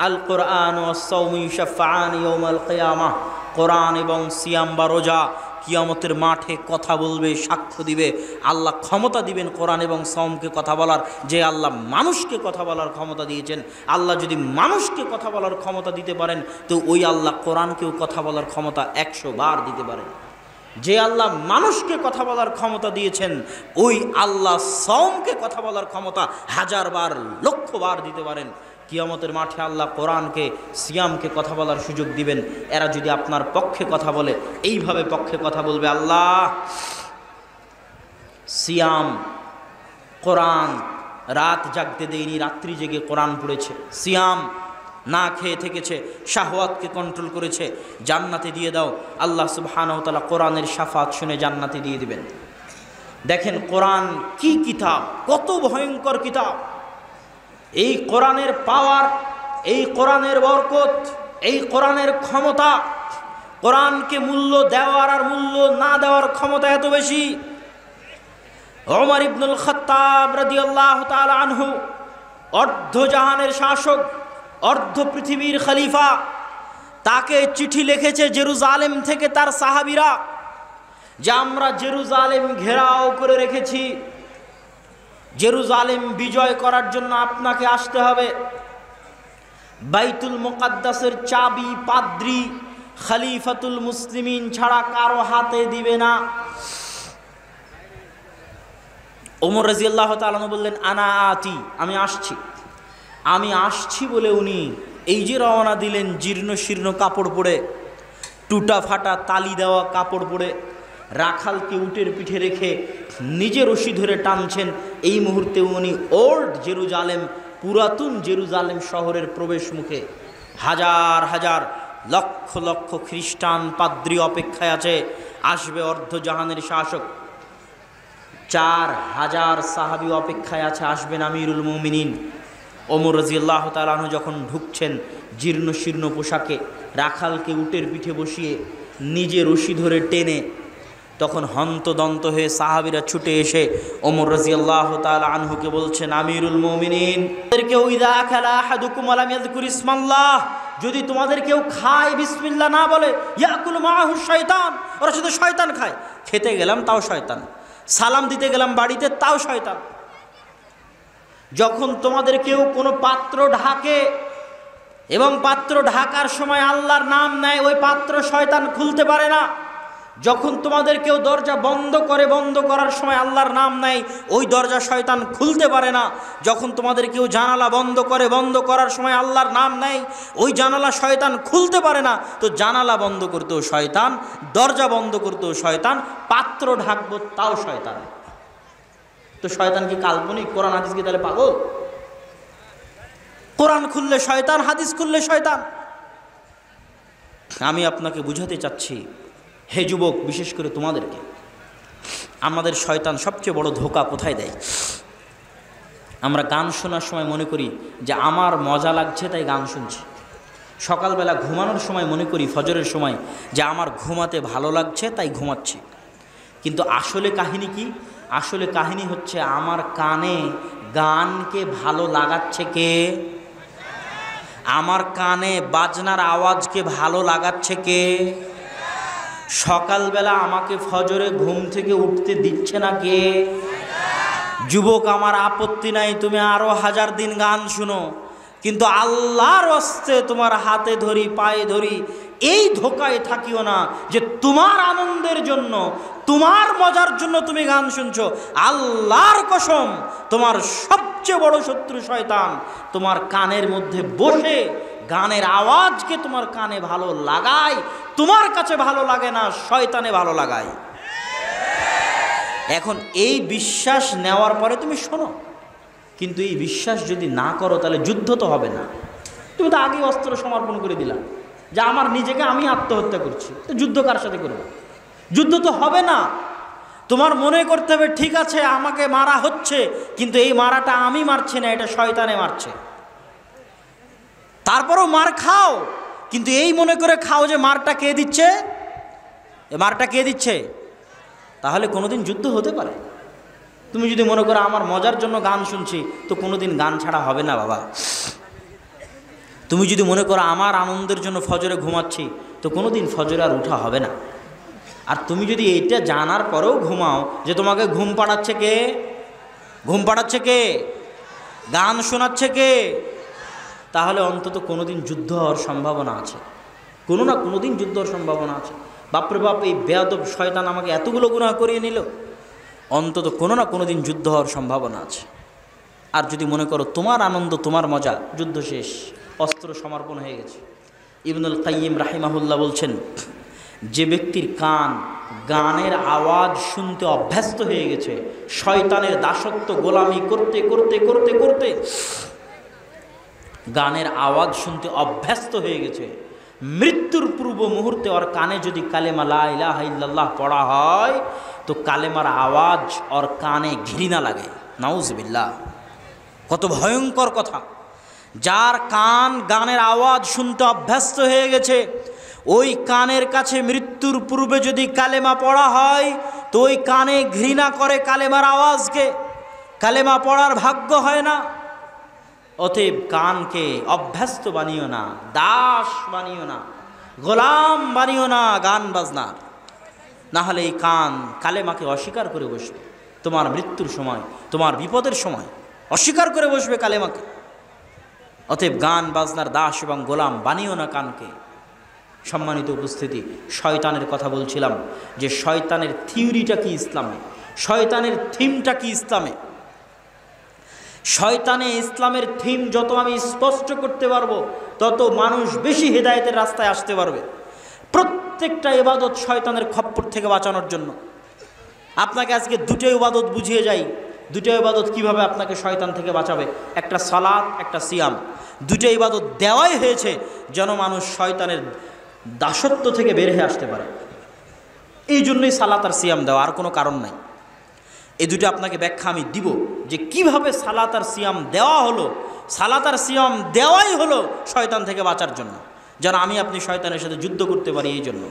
আল কোরআন ওয়াস সাওমু ইউশাফাআন ইয়াউমাল কিয়ামাহ, কোরআন এবং সিয়াম বা রোজা কিয়ামতের মাঠে কথা বলবে, সাক্ষ্য দিবে। আল্লাহ ক্ষমতা দিবেন কোরআন এবং সাওমকে কথা বলার, যে আল্লাহ মানুষকে কথা বলার ক্ষমতা দিয়েছেন। আল্লাহ যদি মানুষকে কথা বলার ক্ষমতা দিতে পারেন, তো ওই আল্লাহ কোরআনকেও কথা বলার ক্ষমতা 100 বার দিতে পারেন। যে আল্লাহ মানুষকে কথা বলার ক্ষমতা দিয়েছেন, ওই আল্লাহ সাওমকে কথা বলার ক্ষমতা 1000 বার, লক্ষ বার দিতে পারেন। কিয়ামতের মাঠে আল্লাহ কোরআনকে, সিয়ামকে কথা বলার সুযোগ দিবেন। এরা যদি আপনার পক্ষে কথা বলে, এইভাবে পক্ষে কথা বলবে, আল্লাহ সিয়াম, কোরআন রাত জাগতে দেয়নি, রাত্রি জেগে কোরআন পড়েছে, সিয়াম না খেয়ে থেকেছে, শাহওয়াতকে কন্ট্রোল করেছে, জান্নাতে দিয়ে দাও। আল্লাহ সুবহানাহু ওয়া তাআলা কোরআনের শাফাত শুনে জান্নাতে দিয়ে দিবেন। দেখেন কোরআন কি কিতাব, কত ভয়ঙ্কর কিতাব। এই কোরআনের পাওয়ার, এই কোরআনের বরকত, এই কোরআনের ক্ষমতা, কোরআনকে মূল্য দেওয়ার আর মূল্য না দেওয়ার ক্ষমতা এত বেশি। ওমর ইবনুল খাত্তাব রাদিয়াল্লাহু তাআলা আনহু, অর্ধজাহানের শাসক, অর্ধ পৃথিবীর খলিফা, তাকে চিঠি লিখেছে জেরুজালেম থেকে তার সাহাবীরা, যে আমরা জেরুজালেম ঘেরাও করে রেখেছি, জেরুজালেম বিজয় করার জন্য আপনাকে আসতে হবে। বাইতুল মুকাদ্দাসের চাবি পাদ্রী খলিফাতুল মুসলিমিন ছাড়া কারো হাতে দিবে না। ওমর রাদিয়াল্লাহু তাআলা বললেন, আনা আতি, আমি আসছি। আমি আসছি বলে উনি এই যে রওনা দিলেন, জীর্ণ শীর্ণ কাপড় পরে, টুটা ফাটা তালি দেওয়া কাপড় পরে, রাখালকে উটের পিঠে রেখে নিজে রশি ধরে টানছেন। এই মুহূর্তে উনি ওল্ড জেরুজালেম, পুরাতন জেরুজালেম শহরের প্রবেশ মুখে। হাজার হাজার, লক্ষ লক্ষ খ্রিস্টান পাদ্রী অপেক্ষায় আছে, আসবে অর্ধজাহানের শাসক। 4000 সাহাবী অপেক্ষায় আছে, আসবেন আমিরুল মুমিনিন। ওমর রাদিয়াল্লাহু তাআলা আনহু যখন ঢুকছেন, জীর্ণ শীর্ণ পোশাকে, রাখালকে উটের পিঠে বসিয়ে নিজে রশি ধরে টেনে, তখন হন্তদন্ত হয়ে সাহাবীরা ছুটে এসে ওমর রাদিয়াল্লাহু তাআলা আনহুকে বলছেন, আমিরুল মুমিনিন, কেউ ইযা আকালা আহাদুকুম ওয়া লাম ইয়াযকুর ইসমাল্লাহ, যদি তোমাদের কেউ খায় বিসমিল্লাহ না বলে, ইয়াকুল মাআহু শায়তান, ওরা শুধু শয়তান খায়। খেতে গেলাম তাও শয়তান, সালাম দিতে গেলাম বাড়িতে তাও শয়তান। যখন তোমাদের কেউ কোনো পাত্র ঢাকে এবং পাত্র ঢাকার সময় আল্লাহর নাম নেয়, ওই পাত্র শয়তান খুলতে পারে না। যখন তোমাদের কেউ দরজা বন্ধ করে, বন্ধ করার সময় আল্লাহর নাম নেয়, ওই দরজা শয়তান খুলতে পারে না। যখন তোমাদের কেউ জানালা বন্ধ করে, বন্ধ করার সময় আল্লাহর নাম নেয়, ওই জানালা শয়তান খুলতে পারে না। তো জানালা বন্ধ করতেও শয়তান, দরজা বন্ধ করতেও শয়তান, পাত্র ঢাকবো তাও শয়তান। তো শয়তান কি কাল্পনিক? কোরআন হাদিস কি তাহলে পাগল? কোরআন খুললে শয়তান, হাদিস খুললে শয়তান। আমি আপনাকে বুঝাতে চাচ্ছি, হে যুবক, বিশেষ করে তোমাদেরকে, আমাদের শয়তান সবচেয়ে বড় ধোঁকা কোথায় দেয়? আমরা গান শোনার সময় মনে করি যে আমার মজা লাগছে তাই গান শুনছি। সকালবেলা ঘুমানোর সময় মনে করি, ফজরের সময়, যে আমার ঘুমাতে ভালো লাগছে তাই ঘুমাচ্ছি। কিন্তু আসলে কাহিনী কি? আসলে কাহিনী হচ্ছে আমার কানে গানকে ভালো লাগাচ্ছে কে? আমার কানে বাজনার আওয়াজকে ভালো লাগাচ্ছে কে? সকালবেলা আমাকে ফজরে ঘুম থেকে উঠতে দিচ্ছে না কে? যুবক, আমার আপত্তি নাই, তুমি আরো 1000 দিন গান শুনো, কিন্তু আল্লাহর ওয়াস্তে তোমার হাতে ধরি, পায়ে ধরি, এই ধোকায় থাকিও না যে তোমার আনন্দের জন্য, তোমার মজার জন্য তুমি গান শুনছো। আল্লাহর কসম, তোমার সবচেয়ে বড় শত্রু শয়তান তোমার কানের মধ্যে বসে গানের আওয়াজকে তোমার কানে ভালো লাগায়, তোমার কাছে ভালো লাগে না, শয়তানে ভালো লাগায়। এখন এই বিশ্বাস নেওয়ার পরে তুমি শোনো, কিন্তু এই বিশ্বাস যদি না করো তাহলে যুদ্ধ তো হবে না। তুমি তো আগেই অস্ত্র সমর্পণ করে দিলাম যে আমার নিজেকে আমি আত্মহত্যা করছি, তো যুদ্ধ কার সাথে করবো? যুদ্ধ তো হবে না। তোমার মনে করতে হবে, ঠিক আছে আমাকে মারা হচ্ছে, কিন্তু এই মারাটা আমি মারছি না, এটা শয়তানে মারছে। তারপরেও মার খাও, কিন্তু এই মনে করে খাও যে মারটা কে দিচ্ছে, এ মারটা কে দিচ্ছে। তাহলে কোনোদিন যুদ্ধ হতে পারে। তুমি যদি মনে করো আমার মজার জন্য গান শুনছি, তো কোনোদিন গান ছাড়া হবে না বাবা। তুমি যদি মনে করো আমার আনন্দের জন্য ফজরে ঘুমাচ্ছি, তো কোনোদিন ফজরে আর উঠা হবে না। আর তুমি যদি এইটা জানার পরেও ঘুমাও যে তোমাকে ঘুম পাড়াচ্ছে কে? ঘুম পাড়াচ্ছে কে? গান শোনাচ্ছে কে? তাহলে অন্তত কোনোদিন যুদ্ধ হওয়ার সম্ভাবনা আছে, কোনো না কোনো দিন যুদ্ধ হওয়ার সম্ভাবনা আছে। বাপরে বাপ, এই বেয়াদব শয়তান আমাকে এতগুলো গুনাহ করিয়ে নিল, অন্তত কোনো না কোনো দিন যুদ্ধ হওয়ার সম্ভাবনা আছে। আর যদি মনে করো তোমার আনন্দ, তোমার মজা, যুদ্ধ শেষ, অস্ত্র সমর্পণ হয়ে গেছে। ইবনুল কাইয়িম রাহিমাহুল্লাহ বলছেন, যে ব্যক্তির কান গানের আওয়াজ শুনতে অভ্যস্ত হয়ে গেছে, শয়তানের দাসত্ব গোলামি করতে করতে করতে করতে গানের আওয়াজ শুনতে অভ্যস্ত হয়ে গেছে, মৃত্যুর পূর্ব মুহূর্তে ওর কানে যদি কালেমা লা ইলাহা ইল্লাল্লাহ পড়া হয়, তো কালেমার আওয়াজ ওর কানে ঘৃণা লাগে। নাউজুবিল্লাহ, কত ভয়ঙ্কর কথা। যার কান গানের আওয়াজ শুনতে অভ্যস্ত হয়ে গেছে, ওই কানের কাছে মৃত্যুর পূর্বে যদি কালেমা পড়া হয়, তো ওই কানে ঘৃণা করে কালেমার আওয়াজকে, কালেমা পড়ার ভাগ্য হয় না। অতএব কানকে অভ্যস্ত বানিও না, দাস বানিও না, গোলাম বানিও না গান বাজনার। না হলে এই কান কালেমাকে অস্বীকার করে বসবে। তোমার মৃত্যুর সময়, তোমার বিপদের সময় অস্বীকার করে বসবে কালেমাকে। অতএব গান বাজনার দাস এবং গোলাম বানিও না কানকে। সম্মানিত উপস্থিতি, শয়তানের কথা বলছিলাম যে শয়তানের থিওরিটা কি ইসলামে, শয়তানের থিমটা কি ইসলামে। শয়তানে ইসলামের থিম যত আমি স্পষ্ট করতে পারবো, তত মানুষ বেশি হেদায়েতের রাস্তায় আসতে পারবে। প্রত্যেকটা ইবাদত শয়তানের খপ্পর থেকে বাঁচানোর জন্য। আপনাকে আজকে দুটো ইবাদত বুঝিয়ে যাই, দুটো ইবাদত কিভাবে আপনাকে শয়তান থেকে বাঁচাবে। একটা সালাত, একটা সিয়াম। দুটো ইবাদত দেওয়াই হয়েছে যেন মানুষ শয়তানের দাসত্ব থেকে বের হয়ে আসতে পারে। এই জন্যই সালাত আর সিয়াম দেওয়া, আর কোনো কারণ নাই। এই দুটো আপনাকে ব্যাখ্যা আমি দিব যে কিভাবে সালাত আর সিয়াম দেওয়া হলো, সালাত আর সিয়াম দেওয়াই হলো শয়তান থেকে বাঁচার জন্য, যেন আমি আপনি শয়তানের সাথে যুদ্ধ করতে পারি। এই জন্য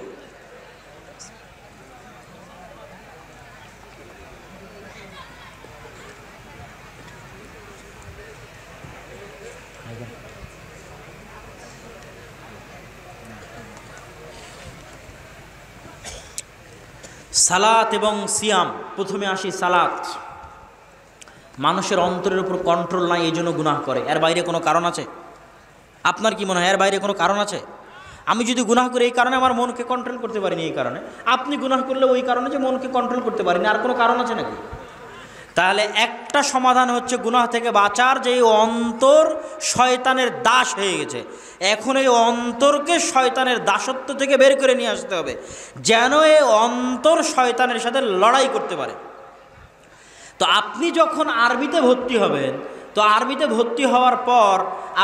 সালাত এবং সিয়াম। প্রথমে আসি সালাত। মানুষের অন্তরের উপর কন্ট্রোল নাই, এই জন্য গুনাহ করে। এর বাইরে কোনো কারণ আছে? আপনার কি মনে হয় এর বাইরে কোনো কারণ আছে? আমি যদি গুনাহ করি এই কারণে আমার মনকে কন্ট্রোল করতে পারিনি, এই কারণে। আপনি গুনাহ করলে ওই কারণে যে মনকে কন্ট্রোল করতে পারিনি, আর কোনো কারণ আছে নাকি? তাহলে একটা সমাধান হচ্ছে গুনাহ থেকে বাঁচার, যে এই অন্তর শয়তানের দাস হয়ে গেছে। এখন এই অন্তরকে শয়তানের দাসত্ব থেকে বের করে নিয়ে আসতে হবে, যেন এই অন্তর শয়তানের সাথে লড়াই করতে পারে। তো আপনি যখন আর্মিতে ভর্তি হবেন, তো আর্মিতে ভর্তি হওয়ার পর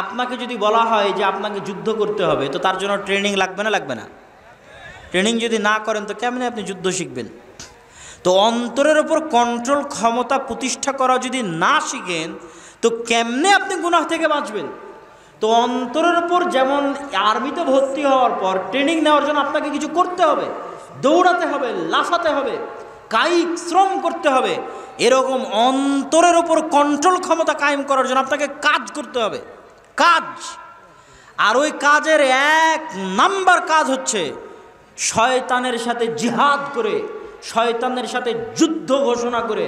আপনাকে যদি বলা হয় যে আপনাকে যুদ্ধ করতে হবে, তো তার জন্য ট্রেনিং লাগবে না? লাগবে না? ট্রেনিং যদি না করেন তো কেমনে আপনি যুদ্ধ শিখবেন? তো অন্তরের ওপর কন্ট্রোল ক্ষমতা প্রতিষ্ঠা করা যদি না শিখেন, তো কেমনে আপনি গুনাহ থেকে বাঁচবেন? তো অন্তরের ওপর যেমন আর্মিতে ভর্তি হওয়ার পর ট্রেনিং নেওয়ার জন্য আপনাকে কিছু করতে হবে, দৌড়াতে হবে, লাফাতে হবে, কায়িক শ্রম করতে হবে, এরকম অন্তরের ওপর কন্ট্রোল ক্ষমতা কায়েম করার জন্য আপনাকে কাজ করতে হবে, কাজ। আর ওই কাজের এক নাম্বার কাজ হচ্ছে শয়তানের সাথে জিহাদ করে, শয়তানের সাথে যুদ্ধ ঘোষণা করে,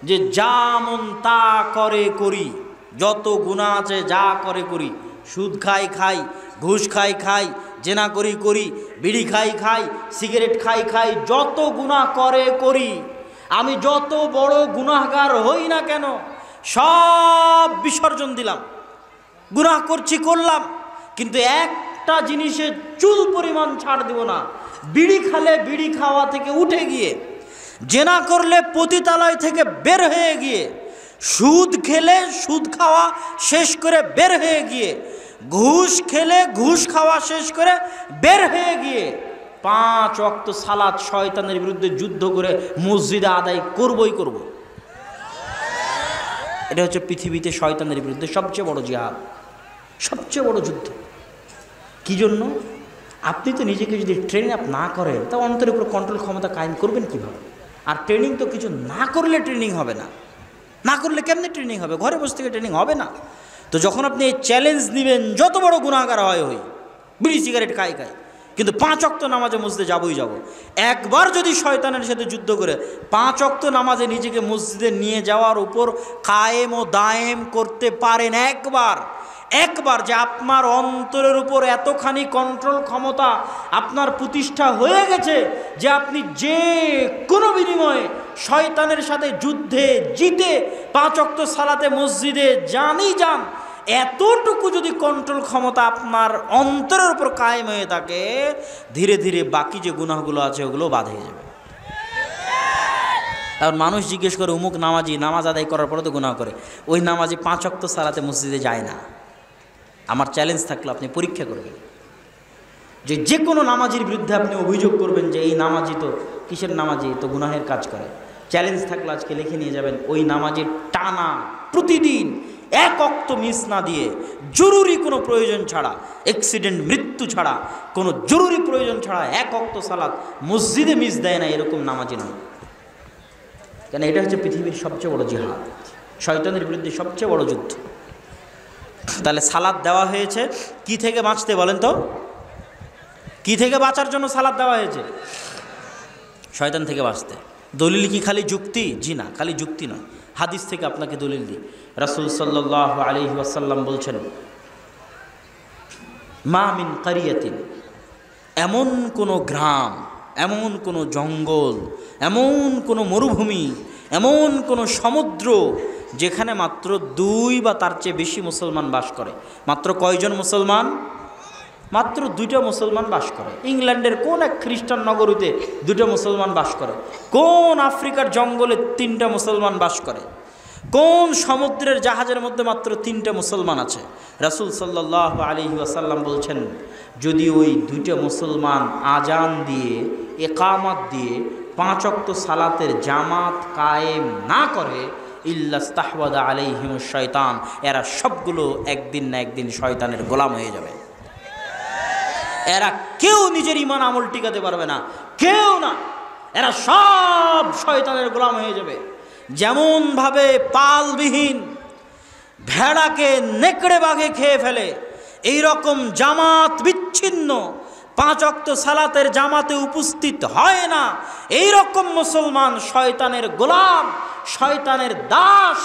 যে যা মন তা করে করি, যত গুনাহ আছে যা করে করি, সুদ খাই খাই, ঘুষ খাই খাই, জেনা করি করি, বিড়ি খাই খাই, সিগারেট খাই খাই, যত গুনাহ করে করি, আমি যত বড় গুনাহগার হই না কেন সব বিসর্জন দিলাম। গুনাহ করছি করলাম, কিন্তু একটা জিনিসে চুল পরিমাণ ছাড় দেব না। বিড়ি খালে বিড়ি খাওয়া থেকে উঠে গিয়ে, জেনা করলে পতিতালয় থেকে বের হয়ে গিয়ে, সুদ খেলে সুদ খাওয়া শেষ করে বের হয়ে গিয়ে, ঘুষ খেলে ঘুষ খাওয়া শেষ করে বের হয়ে গিয়ে 5 ওয়াক্ত সালাত শয়তানের বিরুদ্ধে যুদ্ধ করে মসজিদে আদায় করবই করব। এটা হচ্ছে পৃথিবীতে শয়তানের বিরুদ্ধে সবচেয়ে বড় জিহাদ, সবচেয়ে বড় যুদ্ধ। কি জন্য? আপনি তো নিজেকে যদি ট্রেনিং আপ না করেন, তা অন্তরের উপর কন্ট্রোল ক্ষমতা কায়েম করবেন কীভাবে? আর ট্রেনিং তো কিছু না করলে ট্রেনিং হবে না, না করলে কেমনে ট্রেনিং হবে? ঘরে বসে থেকে ট্রেনিং হবে না। তো যখন আপনি এই চ্যালেঞ্জ নেবেন, যত বড় গুনাহগার হয় হই, বিড়ি সিগারেট খাই খাই, কিন্তু 5 ওয়াক্ত নামাজে মসজিদে যাবই যাব। একবার যদি শয়তানের সাথে যুদ্ধ করে 5 ওয়াক্ত নামাজে নিজেকে মসজিদে নিয়ে যাওয়ার উপর কায়েম ও দায়েম করতে পারেন, একবার যে আপনার অন্তরের উপর এতখানি কন্ট্রোল ক্ষমতা আপনার প্রতিষ্ঠা হয়ে গেছে, যে আপনি যে কোনো বিনিময়ে শয়তানের সাথে যুদ্ধে জিতে 5 ওয়াক্ত সালাতে মসজিদে যানই যান, এতটুকু যদি কন্ট্রোল ক্ষমতা আপনার অন্তরের উপর কায়েম হয়ে থাকে, ধীরে ধীরে বাকি যে গুনাহগুলো আছে ওগুলো বাদ হয়ে যাবে। আর মানুষ জিজ্ঞেস করে, অমুক নামাজি নামাজ আদায় করার পরে তো গুনাহ করে, ওই নামাজি 5 ওয়াক্ত সালাতে মসজিদে যায় না। আমার চ্যালেঞ্জ থাকলো আপনি পরীক্ষা করবেন, যে কোনো নামাজির বিরুদ্ধে আপনি অভিযোগ করবেন যে এই নামাজি তো কিসের নামাজি, তো গুনাহের কাজ করে। চ্যালেঞ্জ থাকলো আজকে লিখে নিয়ে যাবেন, ওই নামাজির টানা প্রতিদিন 1 ওয়াক্ত মিস না দিয়ে, জরুরি কোনো প্রয়োজন ছাড়া, অ্যাক্সিডেন্ট মৃত্যু ছাড়া, কোনো জরুরি প্রয়োজন ছাড়া 1 ওয়াক্ত সালাত মসজিদে মিস দেয় না, এরকম নামাজি নয়। কেন? এটা হচ্ছে পৃথিবীর সবচেয়ে বড় জিহাদ, শয়তানের বিরুদ্ধে সবচেয়ে বড় যুদ্ধ। তাহলে সালাত দেওয়া হয়েছে কি থেকে বাঁচতে বলেন তো? কি থেকে বাঁচার জন্য সালাত দেওয়া হয়েছে? শয়তান থেকে বাঁচতে। দলিল কি খালি যুক্তি? জি না, খালি যুক্তি নয়, হাদিস থেকে আপনাকে দলিল দিই। রাসূল সাল্লাল্লাহু আলাইহি ওয়াসাল্লাম বলছেন, মা মিন কারিয়াতিন, এমন কোনো গ্রাম, এমন কোনো জঙ্গল, এমন কোনো মরুভূমি, এমন কোনো সমুদ্র যেখানে মাত্র 2 বা তার চেয়ে বেশি মুসলমান বাস করে। মাত্র কয়জন মুসলমান? মাত্র 2টা মুসলমান বাস করে। ইংল্যান্ডের কোন এক খ্রিস্টান নগরীতে 2টা মুসলমান বাস করে? কোন আফ্রিকার জঙ্গলে 3টা মুসলমান বাস করে? কোন সমুদ্রের জাহাজের মধ্যে মাত্র 3টা মুসলমান আছে? রাসূল সাল্লাল্লাহু আলাইহি ওয়াসাল্লাম বলছেন, যদি ওই 2টা মুসলমান আজান দিয়ে, একামত দিয়ে 5 ওয়াক্ত সালাতের জামাত কায়েম না করে, ইল্লাস্তাহওয়াদা আলাইহিমুশ শয়তান, এরা সবগুলো একদিন না একদিন শয়তানের গোলাম হয়ে যাবে। এরা কেউ নিজের ঈমান আমল টিকাতে পারবে না, কেউ না, এরা সব শয়তানের গোলাম হয়ে যাবে। যেমন ভাবে পালবিহীন ভেড়াকে নেকড়ে বাঘে খেয়ে ফেলে, এই রকম জামাত বিচ্ছিন্ন, 5 ওয়াক্ত সালাতের জামাতে উপস্থিত হয় না, এই রকম মুসলমান শয়তানের গোলাম, শয়তানের দাস,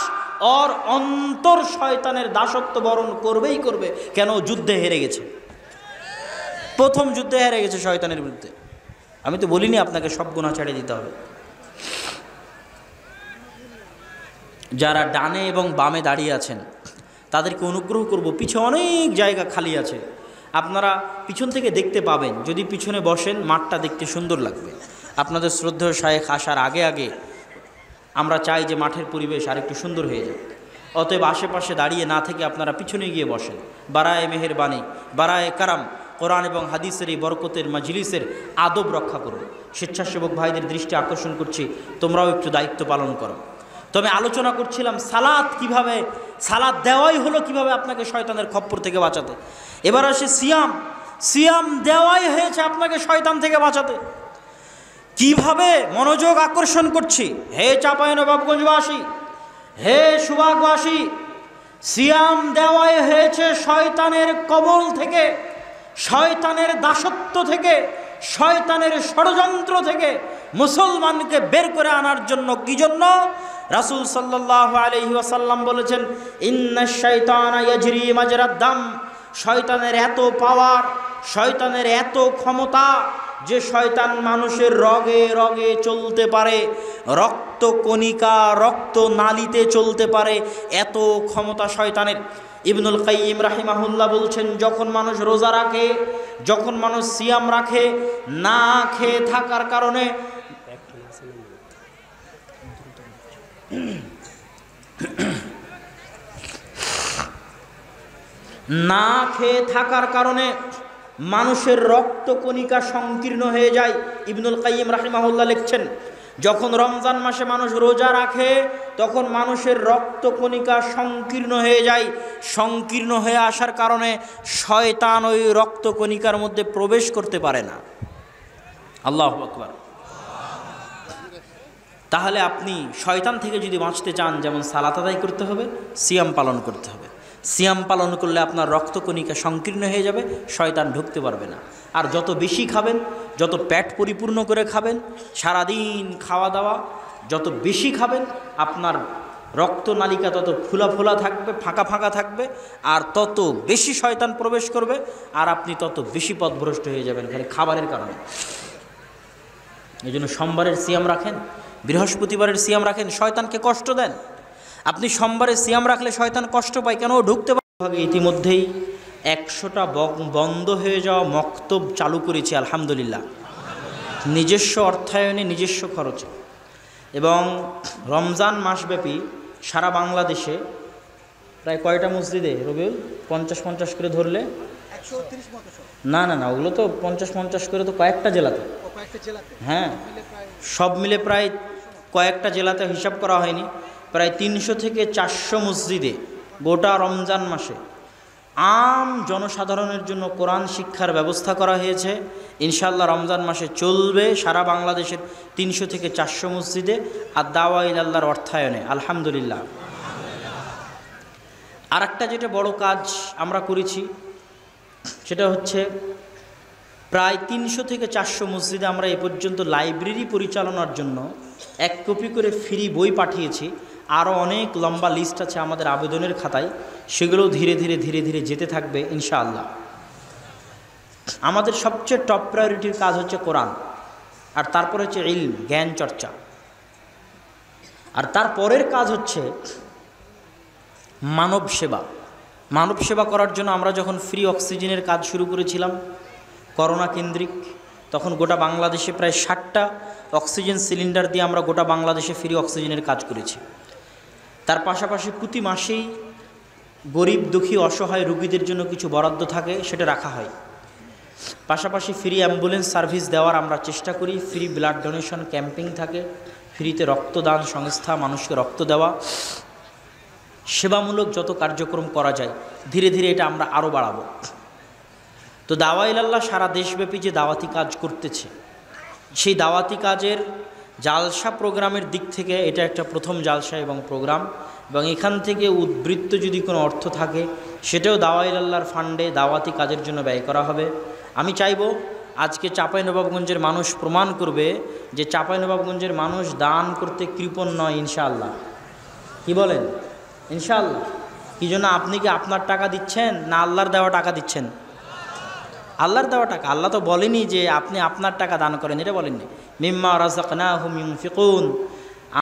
ওর অন্তর শয়তানের দাসত্ব বরণ করবেই করবে। কেন? যুদ্ধে হেরে গেছে, প্রথম যুদ্ধে হেরে গেছে শয়তানের বিরুদ্ধে। আমি তো বলিনি আপনাকে সব গুনাহ ছেড়ে দিতে হবে। যারা ডানে এবং বামে দাঁড়িয়ে আছেন তাদেরকে অনুগ্রহ করব, পিছে অনেক জায়গা খালি আছে, আপনারা পিছন থেকে দেখতে পাবেন। যদি পিছনে বসেন মাঠটা দেখতে সুন্দর লাগবে। আপনাদের শ্রদ্ধেয় শায়েখ আসার আগে আগে আমরা চাই যে মাঠের পরিবেশ আরেকটু সুন্দর হয়ে যায়। অতএব আশেপাশে দাঁড়িয়ে না থেকে আপনারা পিছনে গিয়ে বসেন। বারায়ে মেহেরবানি, বারায়ে কারাম, কোরআন এবং হাদিসের এই বরকতের মাজলিসের আদব রক্ষা করুন। স্বেচ্ছাসেবক ভাইদের দৃষ্টি আকর্ষণ করছি, তোমরাও একটু দায়িত্ব পালন করো। তবে আলোচনা করছিলাম সালাত কিভাবে, সালাত দেওয়াই হলো কিভাবে আপনাকে শয়তানের খপ্পর থেকে বাঁচাতে। এবার আসে সিয়াম, সিয়াম দেওয়াই হয়েছে আপনাকে শয়তান থেকে বাঁচাতে। কিভাবে মনোযোগ আকর্ষণ করছি, হে চাঁপাইনবাবগঞ্জবাসী, হে সুবাগবাসী, সিয়াম দেওয়াই হয়েছে শয়তানের কবল থেকে, শয়তানের দাসত্ব থেকে, শয়তানের ষড়যন্ত্র থেকে মুসলমানকে বের করে আনার জন্য। কি জন্য? রাসূল সাল্লাল্লাহু আলাইহি ওয়াসাল্লাম বলেছেন, ইন্নাশ শাইতানা ইয়াজরি মাজরাদ দাম, শয়তানের এত পাওয়ার, শয়তানের এত ক্ষমতা যে শয়তান মানুষের রগে রগে চলতে পারে, রক্ত কণিকা, রক্ত নালীতে চলতে পারে, এত ক্ষমতা শয়তানের। ইবনুল কাইয়িম রাহিমাহুল্লাহ বলছেন, যখন মানুষ রোজা রাখে, যখন মানুষ সিয়াম রাখে, না খেয়ে থাকার কারণে না খেয়ে থাকার কারণে মানুষের রক্ত কণিকা সংকীর্ণ হয়ে যায়। ইবনুল কাইয়িম রাহিমাহুল্লাহ লিখছেন, যখন রমজান মাসে মানুষ রোজা রাখে তখন মানুষের রক্ত কণিকা সংকীর্ণ হয়ে যায়। সংকীর্ণ হয়ে আসার কারণে শয়তান ওই রক্ত কণিকার মধ্যে প্রবেশ করতে পারে না। আল্লাহু আকবার। তাহলে আপনি শয়তান থেকে যদি বাঁচতে চান, যেমন সালাত আদায় করতে হবে, সিয়াম পালন করতে হবে। সিয়াম পালন করলে আপনার রক্তকণিকা সংকীর্ণ হয়ে যাবে, শয়তান ঢুকতে পারবে না। আর যত বেশি খাবেন, যত পেট পরিপূর্ণ করে খাবেন, সারাদিন খাওয়া দাওয়া যত বেশি খাবেন, আপনার রক্তনালিকা তত ফোলা ফোলা থাকবে, ফাঁকা ফাঁকা থাকবে, আর তত বেশি শয়তান প্রবেশ করবে, আর আপনি তত বেশি পথভ্রষ্ট হয়ে যাবেন খালি খাবারের কারণে। এই জন্য সোমবারের সিয়াম রাখেন, বৃহস্পতিবারের সিয়াম রাখেন, শয়তানকে কষ্ট দেন। আপনি সোমবারে সিয়াম রাখলে শয়তান কষ্ট পায়, কেন? ঢুকতে পারে। ইতিমধ্যেই 100টা বন্ধ হয়ে যাওয়া মক্তব চালু করেছি আলহামদুলিল্লাহ, নিজস্ব অর্থায়নে, নিজস্ব খরচে। এবং রমজান মাসব্যাপী সারা বাংলাদেশে প্রায় কয়টা মসজিদে রবিউল 50-50 করে ধরলে, না না না, ওগুলো তো 50-50 করে তো কয়েকটা জেলাতে, হ্যাঁ সব মিলে প্রায় কয়েকটা জেলাতে হিসাব করা হয়নি, প্রায় 300 থেকে 400 মসজিদে গোটা রমজান মাসে আম জনসাধারণের জন্য কোরআন শিক্ষার ব্যবস্থা করা হয়েছে। ইনশাআল্লাহ রমজান মাসে চলবে সারা বাংলাদেশের 300 থেকে 400 মসজিদে, আর দাওয়া ইলাল্লাহর অর্থায়নে আলহামদুলিল্লাহ। আর একটা যেটা বড় কাজ আমরা করেছি সেটা হচ্ছে প্রায় 300 থেকে 400 মসজিদে আমরা এ পর্যন্ত লাইব্রেরি পরিচালনার জন্য 1 কপি করে ফ্রি বই পাঠিয়েছি। আরও অনেক লম্বা লিস্ট আছে আমাদের আবেদনের খাতায়, সেগুলো ধীরে ধীরে ধীরে ধীরে যেতে থাকবে ইনশাআল্লাহ। আমাদের সবচেয়ে টপ প্রায়োরিটির কাজ হচ্ছে কোরআন, আর তারপর হচ্ছে ইলম, জ্ঞান চর্চা, আর তারপরের কাজ হচ্ছে মানব সেবা। মানব সেবা করার জন্য আমরা যখন ফ্রি অক্সিজেনের কাজ শুরু করেছিলাম করোনা কেন্দ্রিক, তখন গোটা বাংলাদেশে প্রায় 60টা অক্সিজেন সিলিন্ডার দিয়ে আমরা গোটা বাংলাদেশে ফ্রি অক্সিজেনের কাজ করেছি। তার পাশাপাশি প্রতি মাসেই গরিব দুঃখী অসহায় রোগীদের জন্য কিছু বরাদ্দ থাকে, সেটা রাখা হয়। পাশাপাশি ফ্রি অ্যাম্বুলেন্স সার্ভিস দেওয়ার আমরা চেষ্টা করি, ফ্রি ব্লাড ডোনেশন ক্যাম্পিং থাকে, ফ্রিতে রক্তদান সংস্থা, মানুষকে রক্ত দেওয়া, সেবামূলক যত কার্যক্রম করা যায় ধীরে ধীরে এটা আমরা আরও বাড়াবো। তো দাওয়া ইলাল্লাহ সারা দেশব্যাপী যে দাওয়াতি কাজ করতেছে, সেই দাওয়াতি কাজের জালসা প্রোগ্রামের দিক থেকে এটা একটা প্রথম জালসা এবং প্রোগ্রাম, এবং এখান থেকে উদ্বৃত্ত যদি কোনো অর্থ থাকে সেটাও দাওয়া ইলাল্লাহর ফান্ডে দাওয়াতি কাজের জন্য ব্যয় করা হবে। আমি চাইব আজকে চাঁপাইনবাবগঞ্জের মানুষ প্রমাণ করবে যে চাঁপাইনবাবগঞ্জের মানুষ দান করতে কৃপণ নয়, ইনশাআল্লাহ। কি বলেন? ইনশাআল্লাহ। কি জন্য? আপনি কি আপনার টাকা দিচ্ছেন না আল্লাহর দেওয়া টাকা দিচ্ছেন? আল্লাহর দেওয়া টাকা। আল্লাহ তো বলেনি যে আপনি আপনার টাকা দান করেন, এটা বলেননি। মিম্মা রাযাকনাহুম ইউনফিকুন,